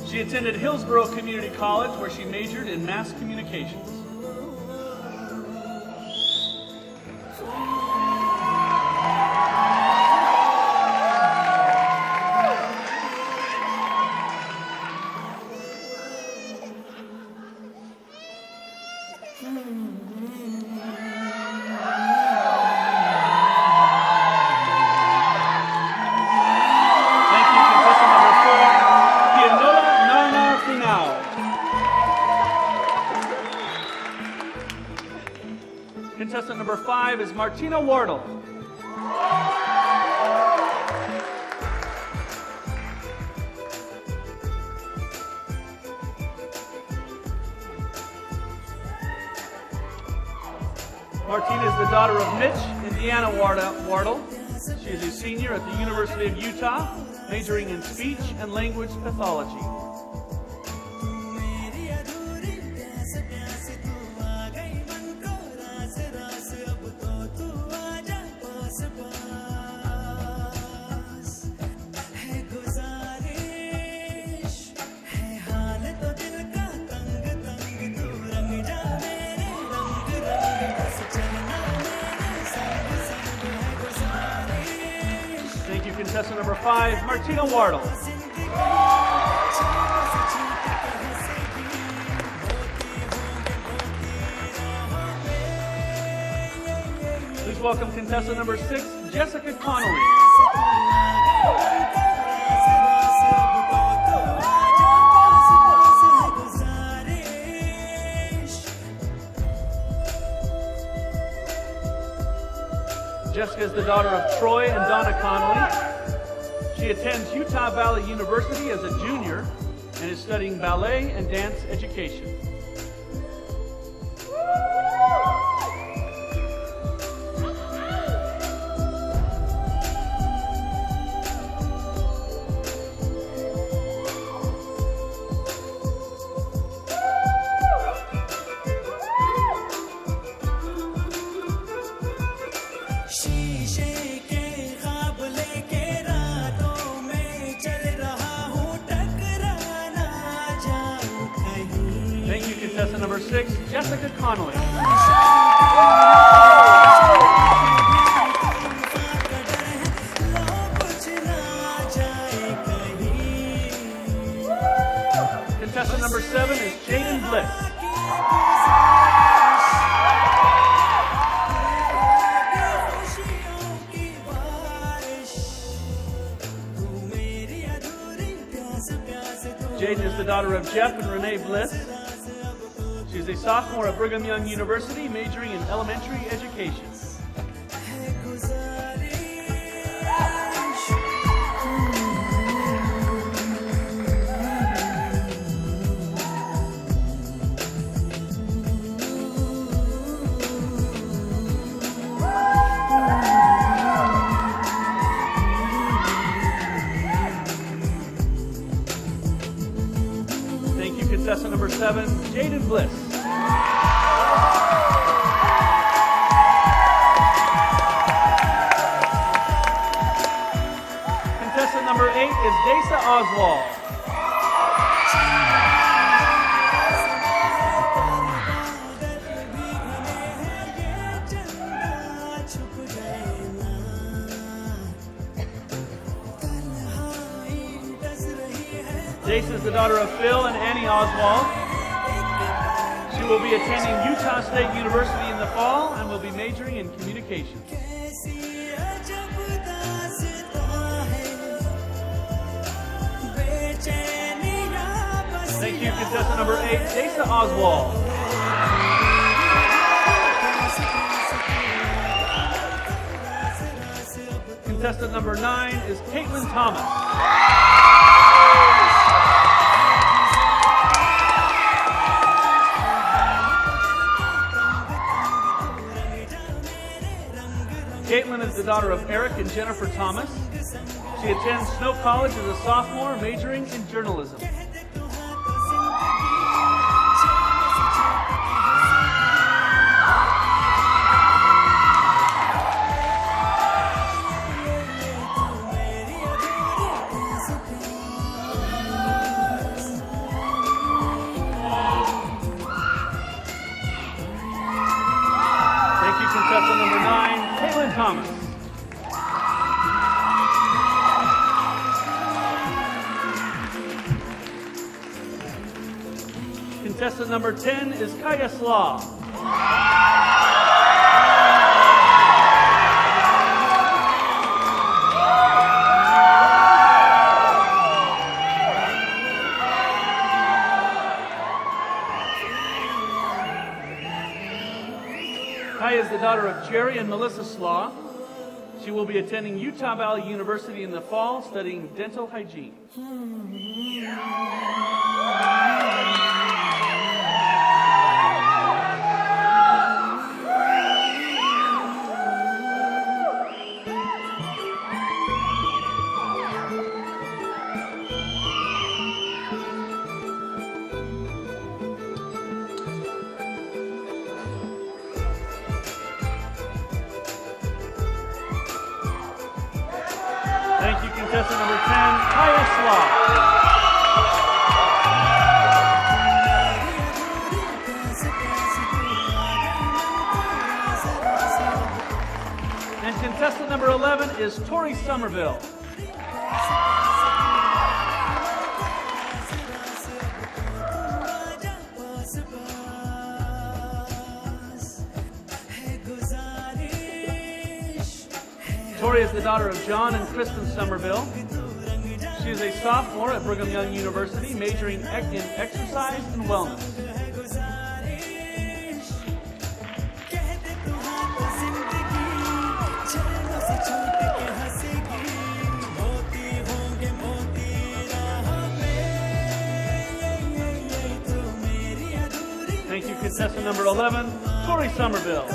Speaker 2: She attended Hillsborough Community College, where she majored in mass communications. Contestant number 5 is Martina Wardle. Martina is the daughter of Mitch and Deanna Wardle. She is a senior at the University of Utah, majoring in speech and language pathology. Contestant number 5, Martina Wardle. Please welcome contestant number 6, Jessica Connolly. Jessica is the daughter of Troy and Donna Connolly. She attends Utah Valley University as a junior and is studying ballet and dance education. Contestant number 6, Jessica Connolly. Contestant number 7 is Jaden Bliss. Jaden is the daughter of Jeff and Renee Bliss. She's a sophomore at Brigham Young University, majoring in elementary education. Thank you, contestant number 7, Jaden Bliss. Contestant number 8 is Desa Oswald. Desa is the daughter of Phil and Annie Oswald. She will be attending Utah State University in the fall and will be majoring in communications. Thank you, contestant number 8, Desa Oswald. Contestant number 9 is Caitlin Thomas. Caitlin is the daughter of Eric and Jennifer Thomas. She attends Snow College as a sophomore, majoring in journalism. Thank you, contestant number 9, Caitlin Thomas. Contestant number 10 is Kaya Slaw. Kaya is the daughter of Jerry and Melissa Slaw. She will be attending Utah Valley University in the fall, studying dental hygiene. Thank you, contestant number 10, Kaya Slaw. And contestant number 11 is Tori Somerville. Tori is the daughter of John and Kristen Somerville. She is a sophomore at Brigham Young University, majoring in exercise and wellness. Thank you, contestant number 11, Tori Somerville.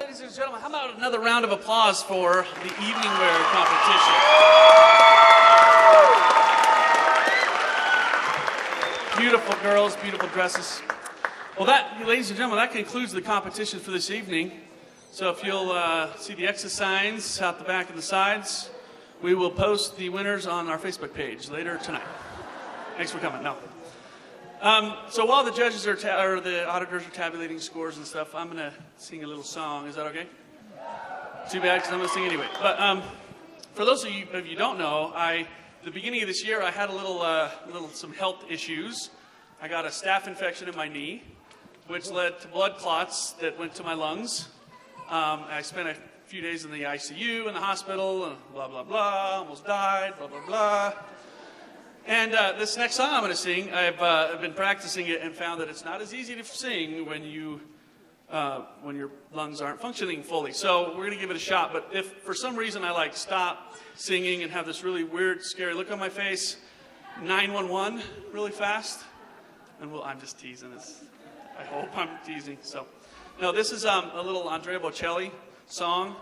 Speaker 2: Ladies and gentlemen, how about another round of applause for the evening wear competition? Beautiful girls, beautiful dresses. Well, ladies and gentlemen, that concludes the competition for this evening. So if you'll see the exit signs out the back and the sides, we will post the winners on our Facebook page later tonight. Thanks for coming. No. So while the judges or the auditors are tabulating scores and stuff, I'm going to sing a little song. Is that okay? Too bad, because I'm going to sing anyway. But for those of you who don't know, the beginning of this year, I had some health issues. I got a staph infection in my knee, which led to blood clots that went to my lungs. I spent a few days in the ICU in the hospital, and blah, blah, blah, almost died, blah, blah, blah. And this next song I'm going to sing, I've been practicing it and found that it's not as easy to sing when your lungs aren't functioning fully. So we're going to give it a shot. But if for some reason I stop singing and have this really weird, scary look on my face, 911 really fast, and I'm just teasing this. I hope I'm teasing. So, no, this is a little Andrea Bocelli song.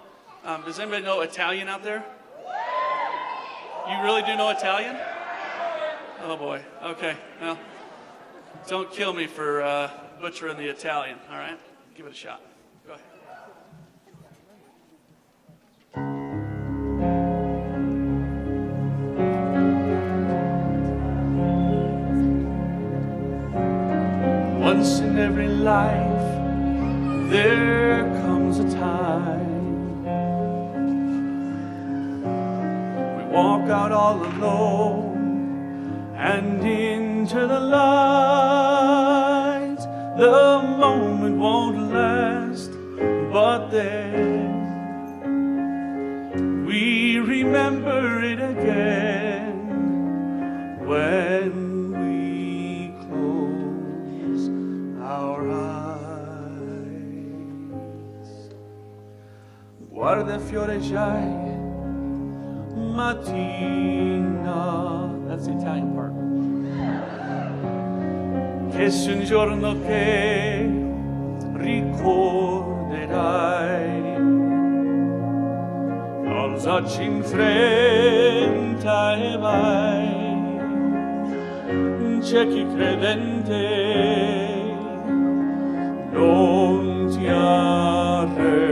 Speaker 2: Does anybody know Italian out there? You really do know Italian? Oh boy. Okay. Well, don't kill me for butchering the Italian. All right. Give it a shot. Go ahead. Once in every life, there comes a time we walk out all alone and into the light. The moment won't last, but then we remember it again when we close our eyes. Guarda fioreggiai mattina. That's the Italian part. Che se un giorno che ricorderai, alzaci in fretta e vai. C'è chi credente non ti arrenderei.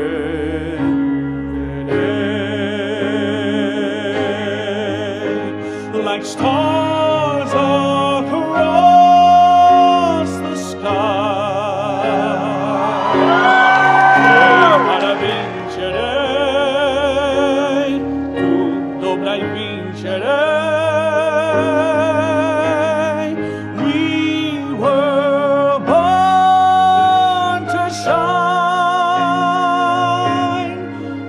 Speaker 2: Like stars across the sky, para vincere tu dovrai vincere. We were born to shine,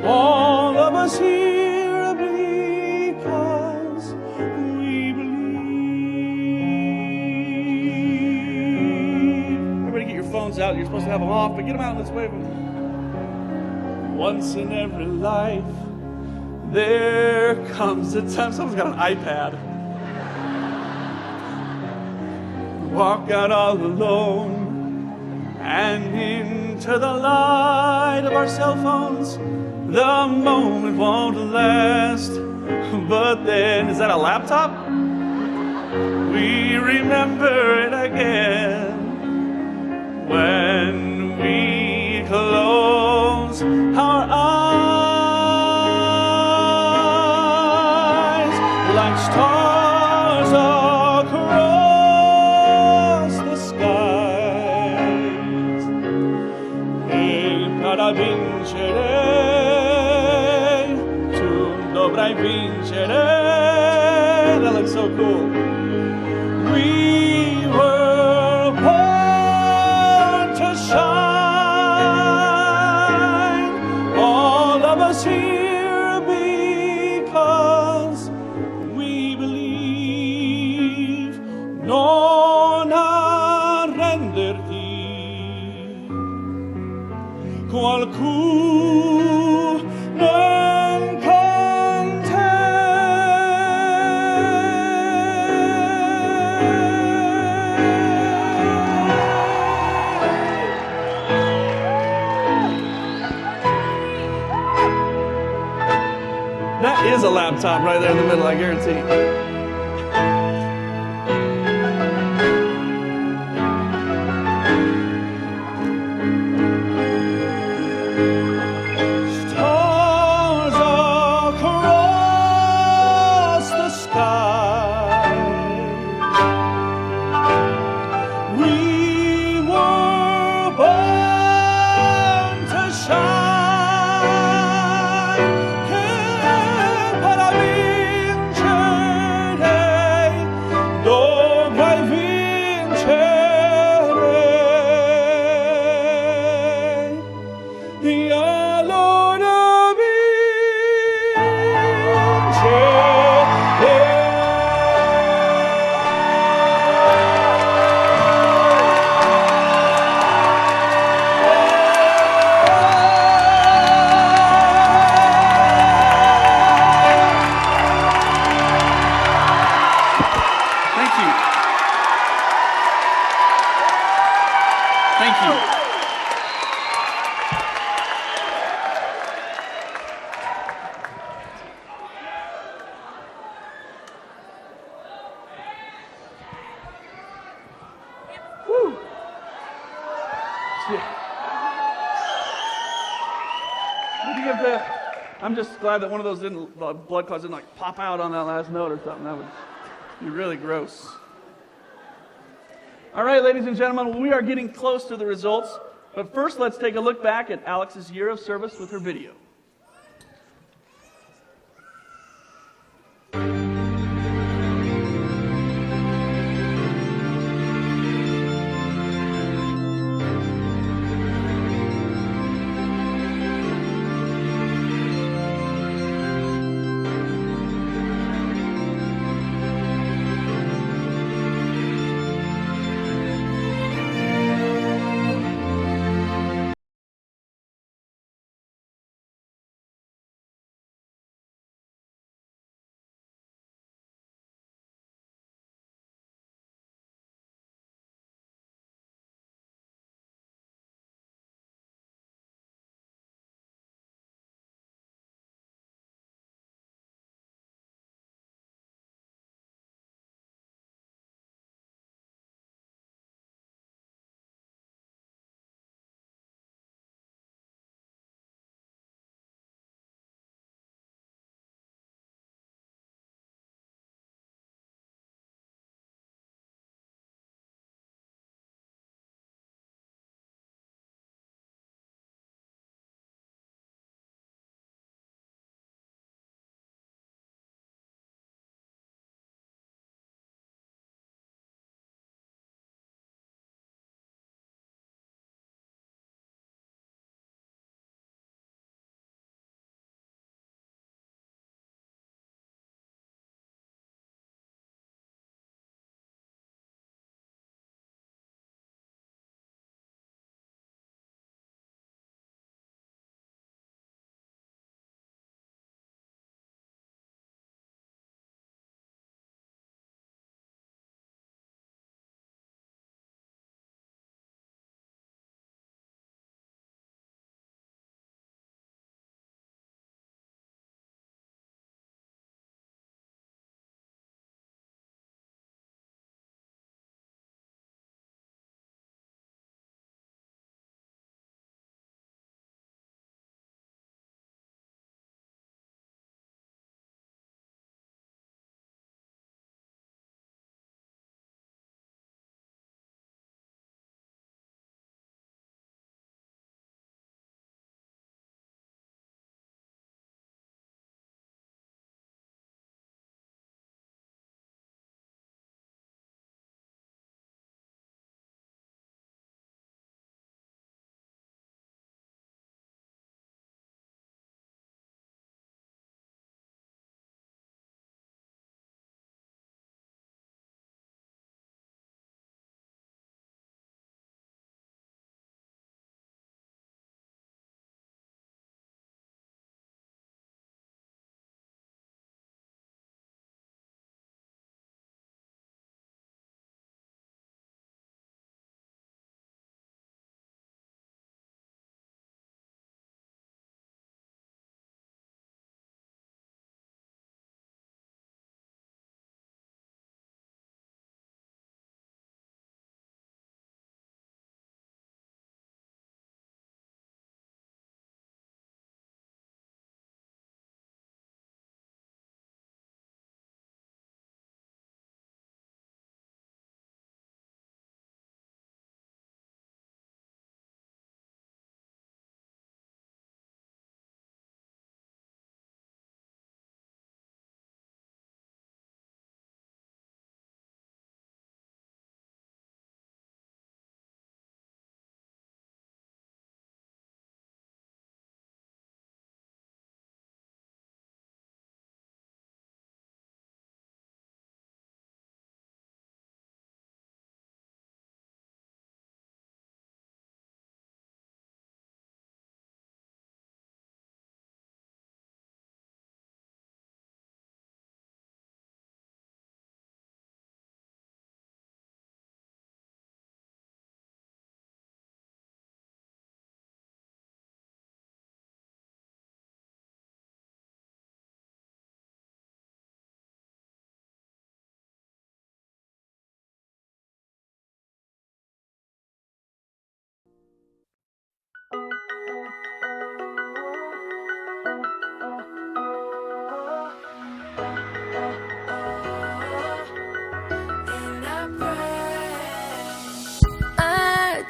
Speaker 2: all of us here because we believe. Everybody get your phones out. You're supposed to have them off, but get them out and let's wave them. Once in every life, there comes a time. Someone's got an iPad. Walk out all alone and into the light of our cell phones. The moment won't last, but then, is that a laptop? We remember it again when we close our eyes, like stars across the skies. E para vincere tu dovrai vincere. That looks so cool. We were born to shine, all of us here because we believe. Non arrenderti, qualcuno con te. That is a laptop right there in the middle, I guarantee. Stars across the sky, we were born to shine. Che para vincere dovrai vincere. E allora Thank you. Thank you. Woo. Yeah. What do you give the? I'm just glad that one of those didn't, the blood clots didn't like pop out on that last note or something. That would be really gross. All right, ladies and gentlemen, we are getting close to the results, but first let's take a look back at Alex's year of service with her video.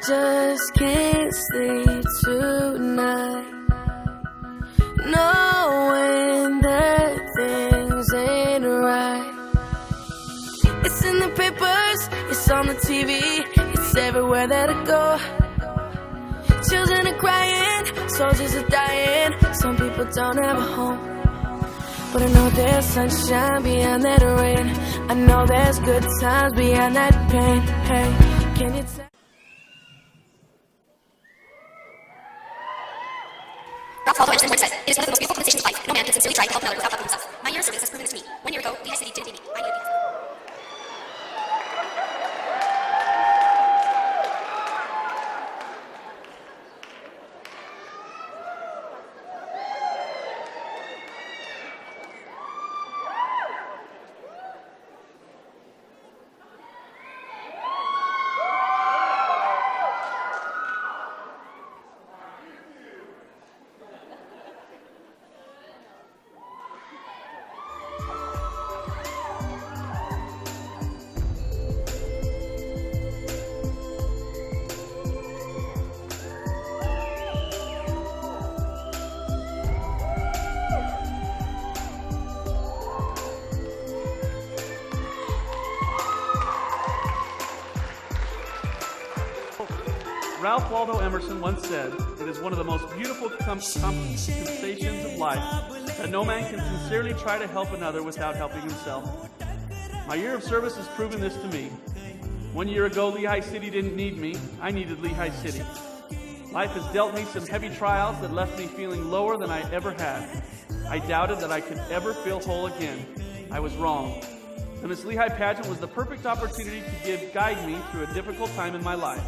Speaker 6: just can't sleep tonight, knowing that things ain't right. It's in the papers, it's on the TV, it's everywhere that I go. Children are crying, soldiers are dying, some people don't have a home. But I know there's sunshine behind that rain, I know there's good times behind that pain. Hey, can you tell?
Speaker 3: Ralph Waldo Emerson once said, "It is one of the most beautiful conversations of life. No man can sincerely try to help another without helping himself. My year of service has proven this to me. 1 year ago, Lehi City didn't need me. I needed people."
Speaker 2: Ralph Waldo Emerson once said, "It is one of the most beautiful sensations of life that no man can sincerely try to help another without helping himself." My year of service has proven this to me. 1 year ago, Lehi City didn't need me. I needed Lehi City. Life has dealt me some heavy trials that left me feeling lower than I ever had. I doubted that I could ever feel whole again. I was wrong. The Miss Lehi Pageant was the perfect opportunity to guide me through a difficult time in my life.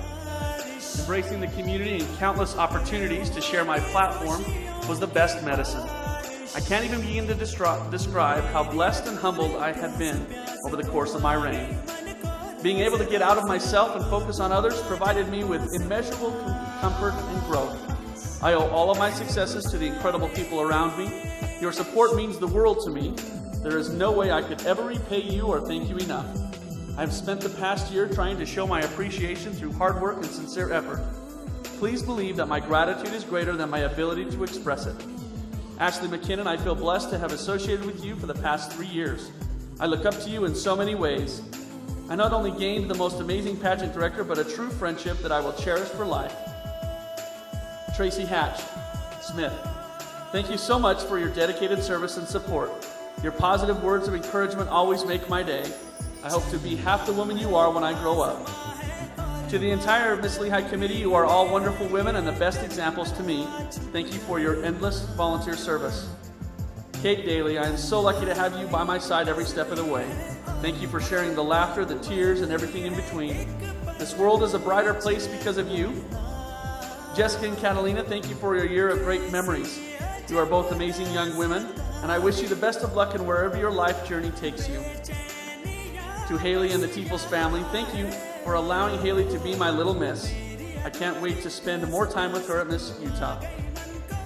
Speaker 2: Embracing the community and countless opportunities to share my platform was the best medicine. I can't even begin to describe how blessed and humbled I have been over the course of my reign. Being able to get out of myself and focus on others provided me with immeasurable comfort and growth. I owe all of my successes to the incredible people around me. Your support means the world to me. There is no way I could ever repay you or thank you enough. I've spent the past year trying to show my appreciation through hard work and sincere effort. Please believe that my gratitude is greater than my ability to express it. Ashley McKinnon, I feel blessed to have associated with you for the past 3 years. I look up to you in so many ways. I not only gained the most amazing pageant director, but a true friendship that I will cherish for life. Tracy Hatch Smith, thank you so much for your dedicated service and support. Your positive words of encouragement always make my day. I hope to be half the woman you are when I grow up. To the entire Miss Lehi committee, you are all wonderful women and the best examples to me. Thank you for your endless volunteer service. Kate Daly, I am so lucky to have you by my side every step of the way. Thank you for sharing the laughter, the tears, and everything in between. This world is a brighter place because of you. Jessica and Catalina, thank you for your year of great memories. You are both amazing young women, and I wish you the best of luck in wherever your life journey takes you. To Haley and the Teeples family, thank you for allowing Haley to be my little miss. I can't wait to spend more time with her at Miss Utah.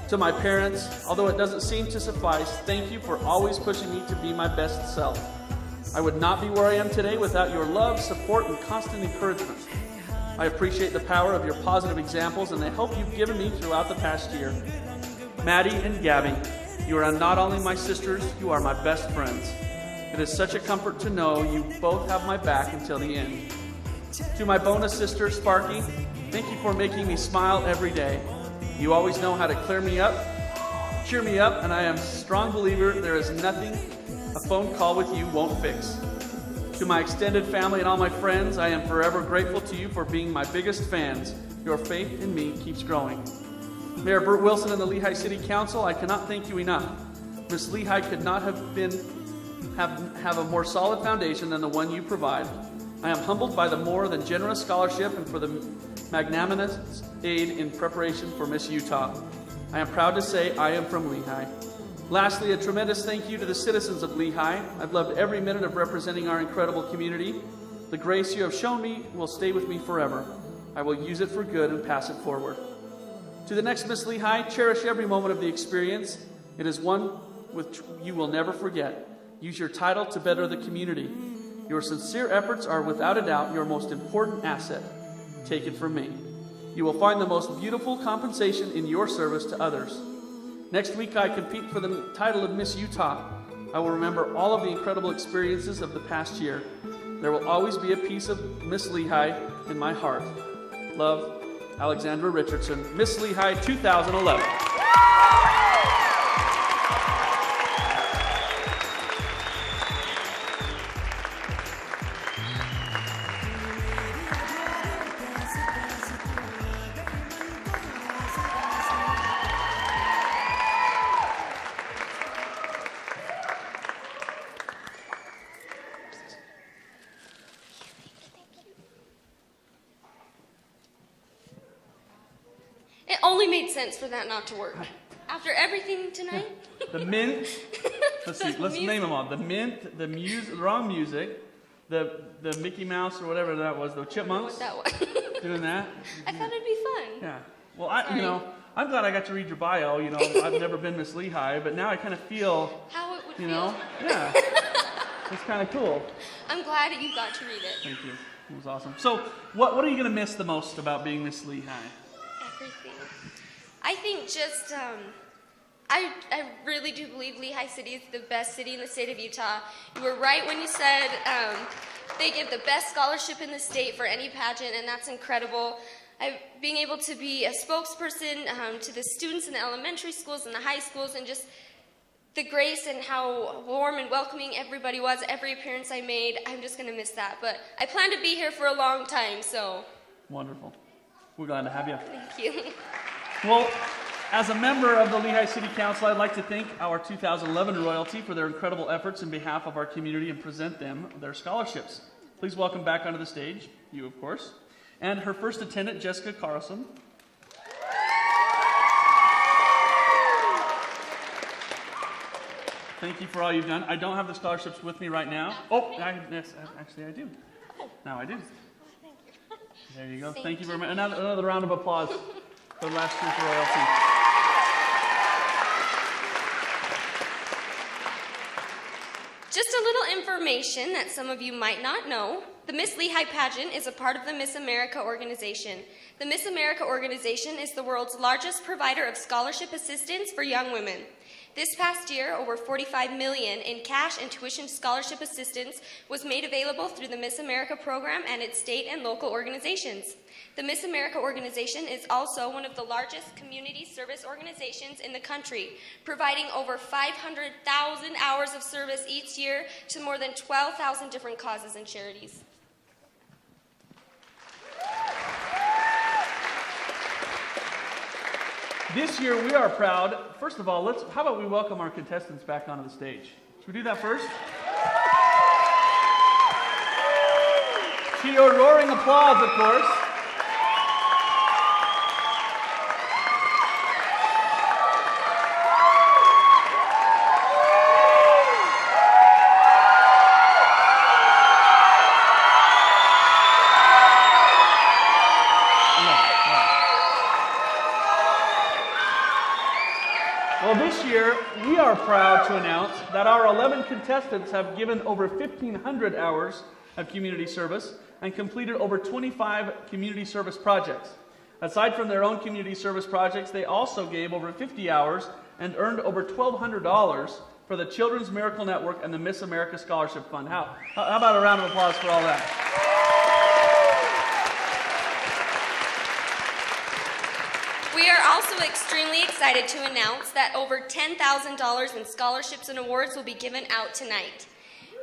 Speaker 2: To my parents, although it doesn't seem to suffice, thank you for always pushing me to be my best self. I would not be where I am today without your love, support, and constant encouragement. I appreciate the power of your positive examples and the help you've given me throughout the past year. Maddie and Gabby, you are not only my sisters, you are my best friends. It is such a comfort to know you both have my back until the end. To my bonus sister, Sparky, thank you for making me smile every day. You always know how to cheer me up, and I am a strong believer there is nothing a phone call with you won't fix. To my extended family and all my friends, I am forever grateful to you for being my biggest fans. Your faith in me keeps growing. Mayor Burt Wilson and the Lehi City Council, I cannot thank you enough. Miss Lehi could not have a more solid foundation than the one you provide. I am humbled by the more than generous scholarship and for the magnanimous aid in preparation for Miss Utah. I am proud to say I am from Lehi. Lastly, a tremendous thank you to the citizens of Lehi. I've loved every minute of representing our incredible community. The grace you have shown me will stay with me forever. I will use it for good and pass it forward. To the next Miss Lehi, cherish every moment of the experience. It is one which you will never forget. Use your title to better the community. Your sincere efforts are without a doubt your most important asset. Take it from me. You will find the most beautiful compensation in your service to others. Next week, I compete for the title of Miss Utah. I will remember all of the incredible experiences of the past year. There will always be a piece of Miss Lehi in my heart. Love, Alexandra Richardson, Miss Lehi 2011.
Speaker 3: It only made sense for that not to work. After everything tonight?
Speaker 2: The mint. Let's see. Let's name them all. The mint, the wrong music, the Mickey Mouse or whatever that was, the Chipmunks.
Speaker 3: What that was.
Speaker 2: Doing that.
Speaker 3: I thought it'd be fun.
Speaker 2: Yeah. Well, I'm glad I got to read your bio. I've never been Miss Lehi, but now I kind of feel.
Speaker 3: How it would feel.
Speaker 2: Yeah. It's kind of cool.
Speaker 3: I'm glad that you got to read it.
Speaker 2: Thank you. It was awesome. So, what are you going to miss the most about being Miss Lehi?
Speaker 3: Everything. I think just, I really do believe Lehi City is the best city in the state of Utah. You were right when you said they give the best scholarship in the state for any pageant, and that's incredible. Being able to be a spokesperson to the students in the elementary schools and the high schools, and just the grace and how warm and welcoming everybody was, every appearance I made, I'm just going to miss that. But I plan to be here for a long time, so.
Speaker 2: Wonderful. We're glad to have you.
Speaker 3: Thank you.
Speaker 2: Well, as a member of the Lehi City Council, I'd like to thank our 2011 royalty for their incredible efforts in behalf of our community and present them their scholarships. Please welcome back onto the stage, you of course, and her first attendant, Jessica Carlson. Thank you for all you've done. I don't have the scholarships with me right now. Yes, actually I do. Now I do. There you go. Thank you very much. Another round of applause for the last year's royalty.
Speaker 3: Just a little information that some of you might not know. The Miss Lehi Pageant is a part of the Miss America organization. The Miss America organization is the world's largest provider of scholarship assistance for young women. This past year, over $45 million in cash and tuition scholarship assistance was made available through the Miss America program and its state and local organizations. The Miss America organization is also one of the largest community service organizations in the country, providing over 500,000 hours of service each year to more than 12,000 different causes and charities.
Speaker 2: This year we are proud. First of all, how about we welcome our contestants back onto the stage? Should we do that first? To your roaring applause, of course. Well, this year, we are proud to announce that our 11 contestants have given over 1,500 hours of community service and completed over 25 community service projects. Aside from their own community service projects, they also gave over 50 hours and earned over $1,200 for the Children's Miracle Network and the Miss America Scholarship Fund. How about a round of applause for all that?
Speaker 3: We are also extremely excited to announce that over $10,000 in scholarships and awards will be given out tonight.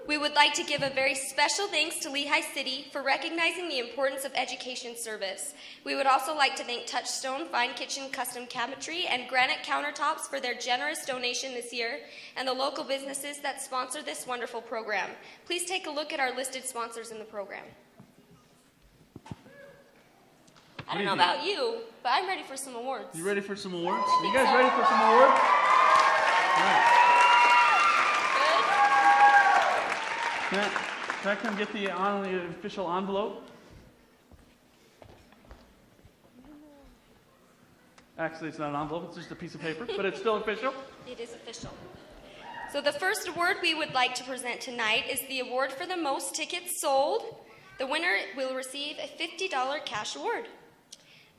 Speaker 3: We would like to give a very special thanks to Lehi City for recognizing the importance of education service. We would also like to thank Touchstone Fine Kitchen Custom Cabinetry and Granite Countertops for their generous donation this year, and the local businesses that sponsor this wonderful program. Please take a look at our listed sponsors in the program. I don't know about you, but I'm ready for some awards.
Speaker 2: You ready for some awards? Are you guys ready for some awards? All right. Can I come get the official envelope? Actually, it's not an envelope, it's just a piece of paper, but it's still official.
Speaker 3: It is official. So the first award we would like to present tonight is the award for the most tickets sold. The winner will receive a $50 cash award.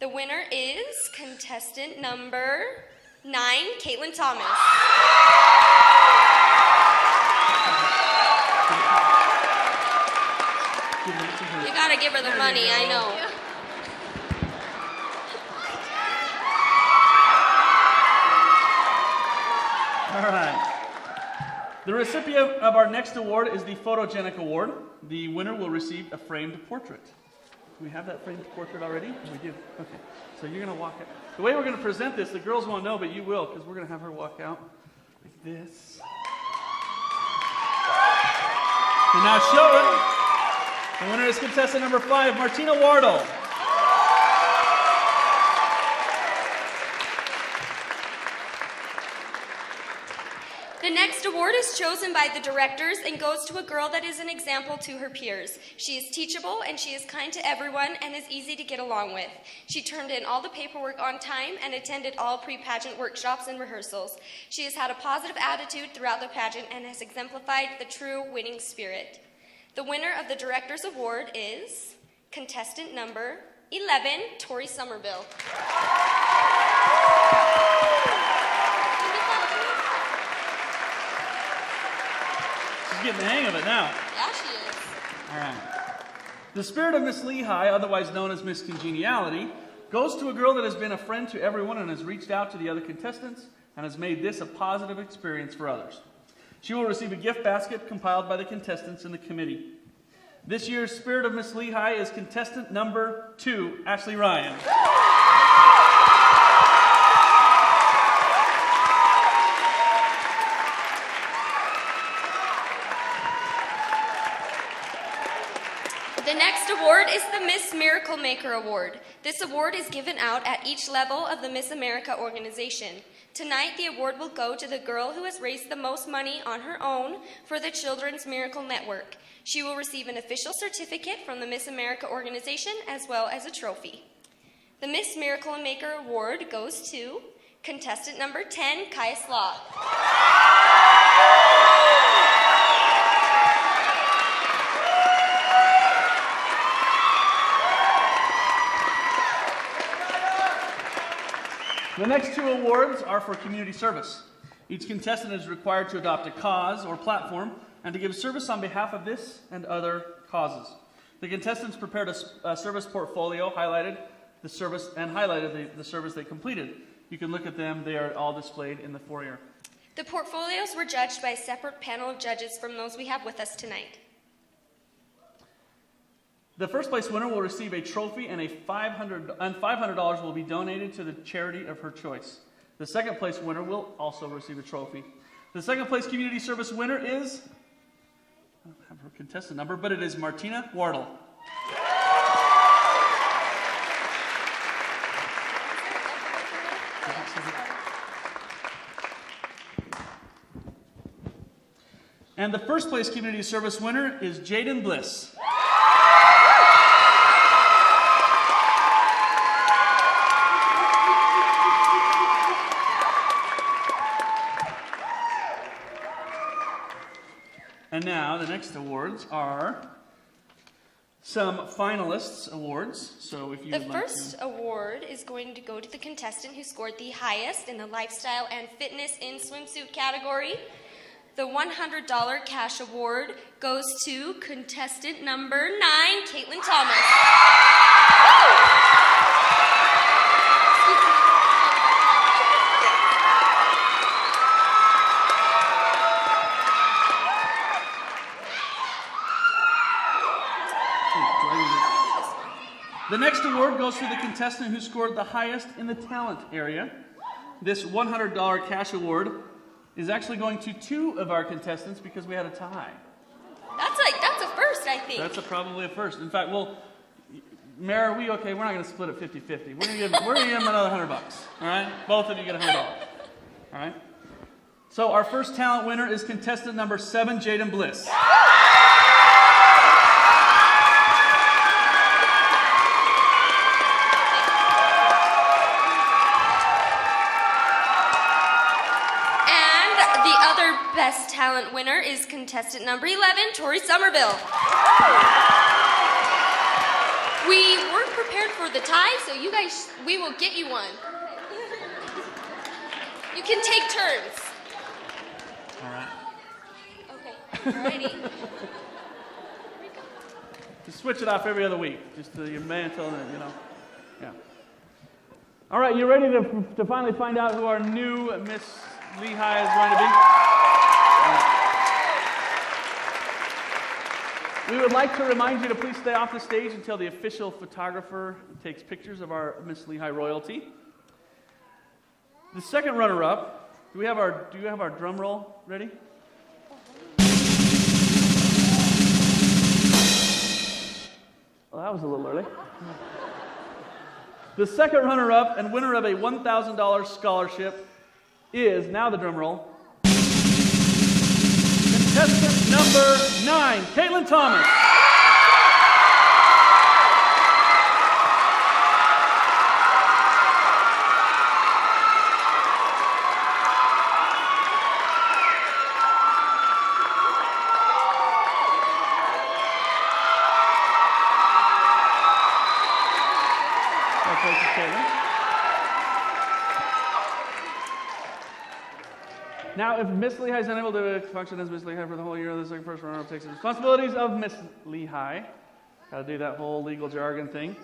Speaker 3: The winner is contestant number 9, Caitlin Thomas. You gotta give her the money, I know.
Speaker 2: All right. The recipient of our next award is the Photogenic Award. The winner will receive a framed portrait. Do we have that framed portrait already? We do. Okay. So you're going to walk out. The way we're going to present this, the girls won't know, but you will, because we're going to have her walk out like this. And now show it. The winner is contestant number 5, Martina Wardle.
Speaker 3: The next award is chosen by the directors and goes to a girl that is an example to her peers. She is teachable and she is kind to everyone and is easy to get along with. She turned in all the paperwork on time and attended all pre-pageant workshops and rehearsals. She has had a positive attitude throughout the pageant and has exemplified the true winning spirit. The winner of the Director's Award is contestant number 11, Tori Somerville.
Speaker 2: She's getting the hang of it now.
Speaker 3: Yeah, she is.
Speaker 2: All right. The spirit of Miss Lehi, otherwise known as Miss Congeniality, goes to a girl that has been a friend to everyone and has reached out to the other contestants and has made this a positive experience for others. She will receive a gift basket compiled by the contestants and the committee. This year's Spirit of Miss Lehi is contestant number 2, Ashley Ryan.
Speaker 3: The next award is the Miss Miracle Maker Award. This award is given out at each level of the Miss America organization. Tonight, the award will go to the girl who has raised the most money on her own for the Children's Miracle Network. She will receive an official certificate from the Miss America organization as well as a trophy. The Miss Miracle Maker Award goes to contestant number 10, Kaya Slaw.
Speaker 2: The next 2 awards are for community service. Each contestant is required to adopt a cause or platform and to give service on behalf of this and other causes. The contestants prepared a service portfolio, highlighted the service they completed. You can look at them. They are all displayed in the foyer.
Speaker 3: The portfolios were judged by a separate panel of judges from those we have with us tonight.
Speaker 2: The first place winner will receive a trophy and $500 will be donated to the charity of her choice. The second place winner will also receive a trophy. The second place community service winner is, I don't have her contestant number, but it is Martina Wardle. And the first place community service winner is Jaden Bliss. And now the next awards are some finalists awards. So if you
Speaker 3: The first award is going to go to the contestant who scored the highest in the lifestyle and fitness in swimsuit category. The $100 cash award goes to contestant number 9, Caitlin Thomas.
Speaker 2: The next award goes to the contestant who scored the highest in the talent area. This $100 cash award is actually going to 2 of our contestants because we had a tie.
Speaker 3: That's a first, I think.
Speaker 2: That's probably a first. In fact, Mayor, are we okay? We're not going to split it 50-50. We're going to give them another $100. All right? Both of you get $100. All right? So our first talent winner is contestant number 7, Jaden Bliss.
Speaker 3: Best talent winner is contestant number 11, Tori Somerville. We weren't prepared prepared for the tie, so you guys, we will get you one. You can take turns.
Speaker 2: All right.
Speaker 3: Okay, alrighty.
Speaker 2: Just switch it off every other week, just to your mantle and, yeah. All right, you ready to finally find out who our new Miss Lehi is going to be? All right. We would like to remind you to please stay off the stage until the official photographer takes pictures of our Miss Lehi royalty. The second runner-up, do you have our drum roll ready? Well, that was a little early. The second runner-up and winner of a $1,000 scholarship is, now the drum roll, contestant number 9, Caitlin Thomas. Now, if Miss Lehi is unable to function as Miss Lehi for the whole year, the second first runner-up takes the responsibilities of Miss Lehi. Got to do that whole legal jargon thing.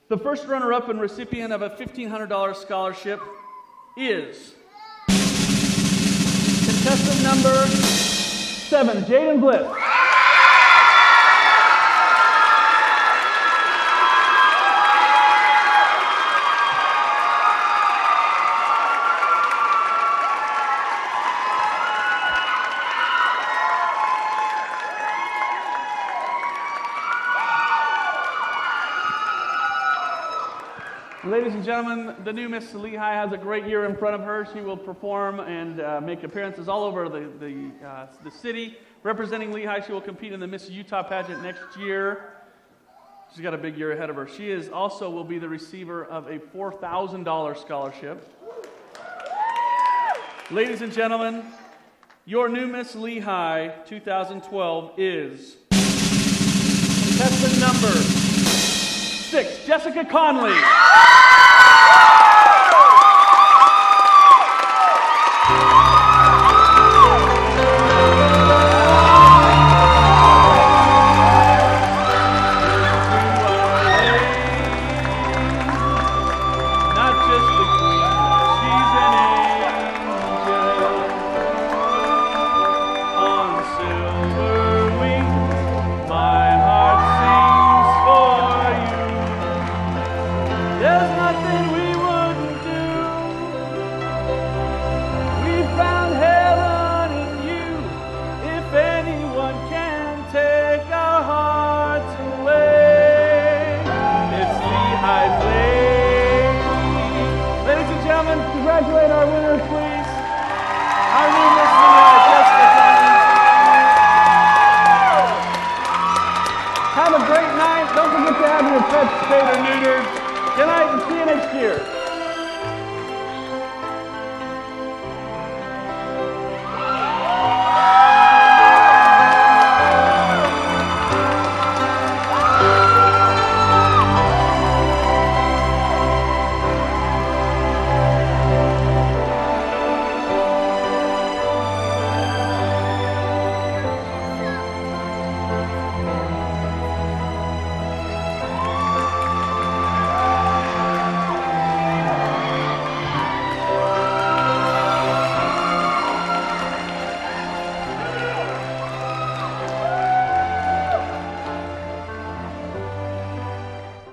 Speaker 2: The first runner-up and recipient of a $1,500 scholarship is contestant number 7, Jaden Bliss. Ladies and gentlemen, the new Miss Lehi has a great year in front of her. She will perform and make appearances all over the city. Representing Lehi, she will compete in the Miss Utah pageant next year. She's got a big year ahead of her. She is also will be the receiver of a $4,000 scholarship. Ladies and gentlemen, your new Miss Lehi 2012 is contestant number 6, Jessica Conley.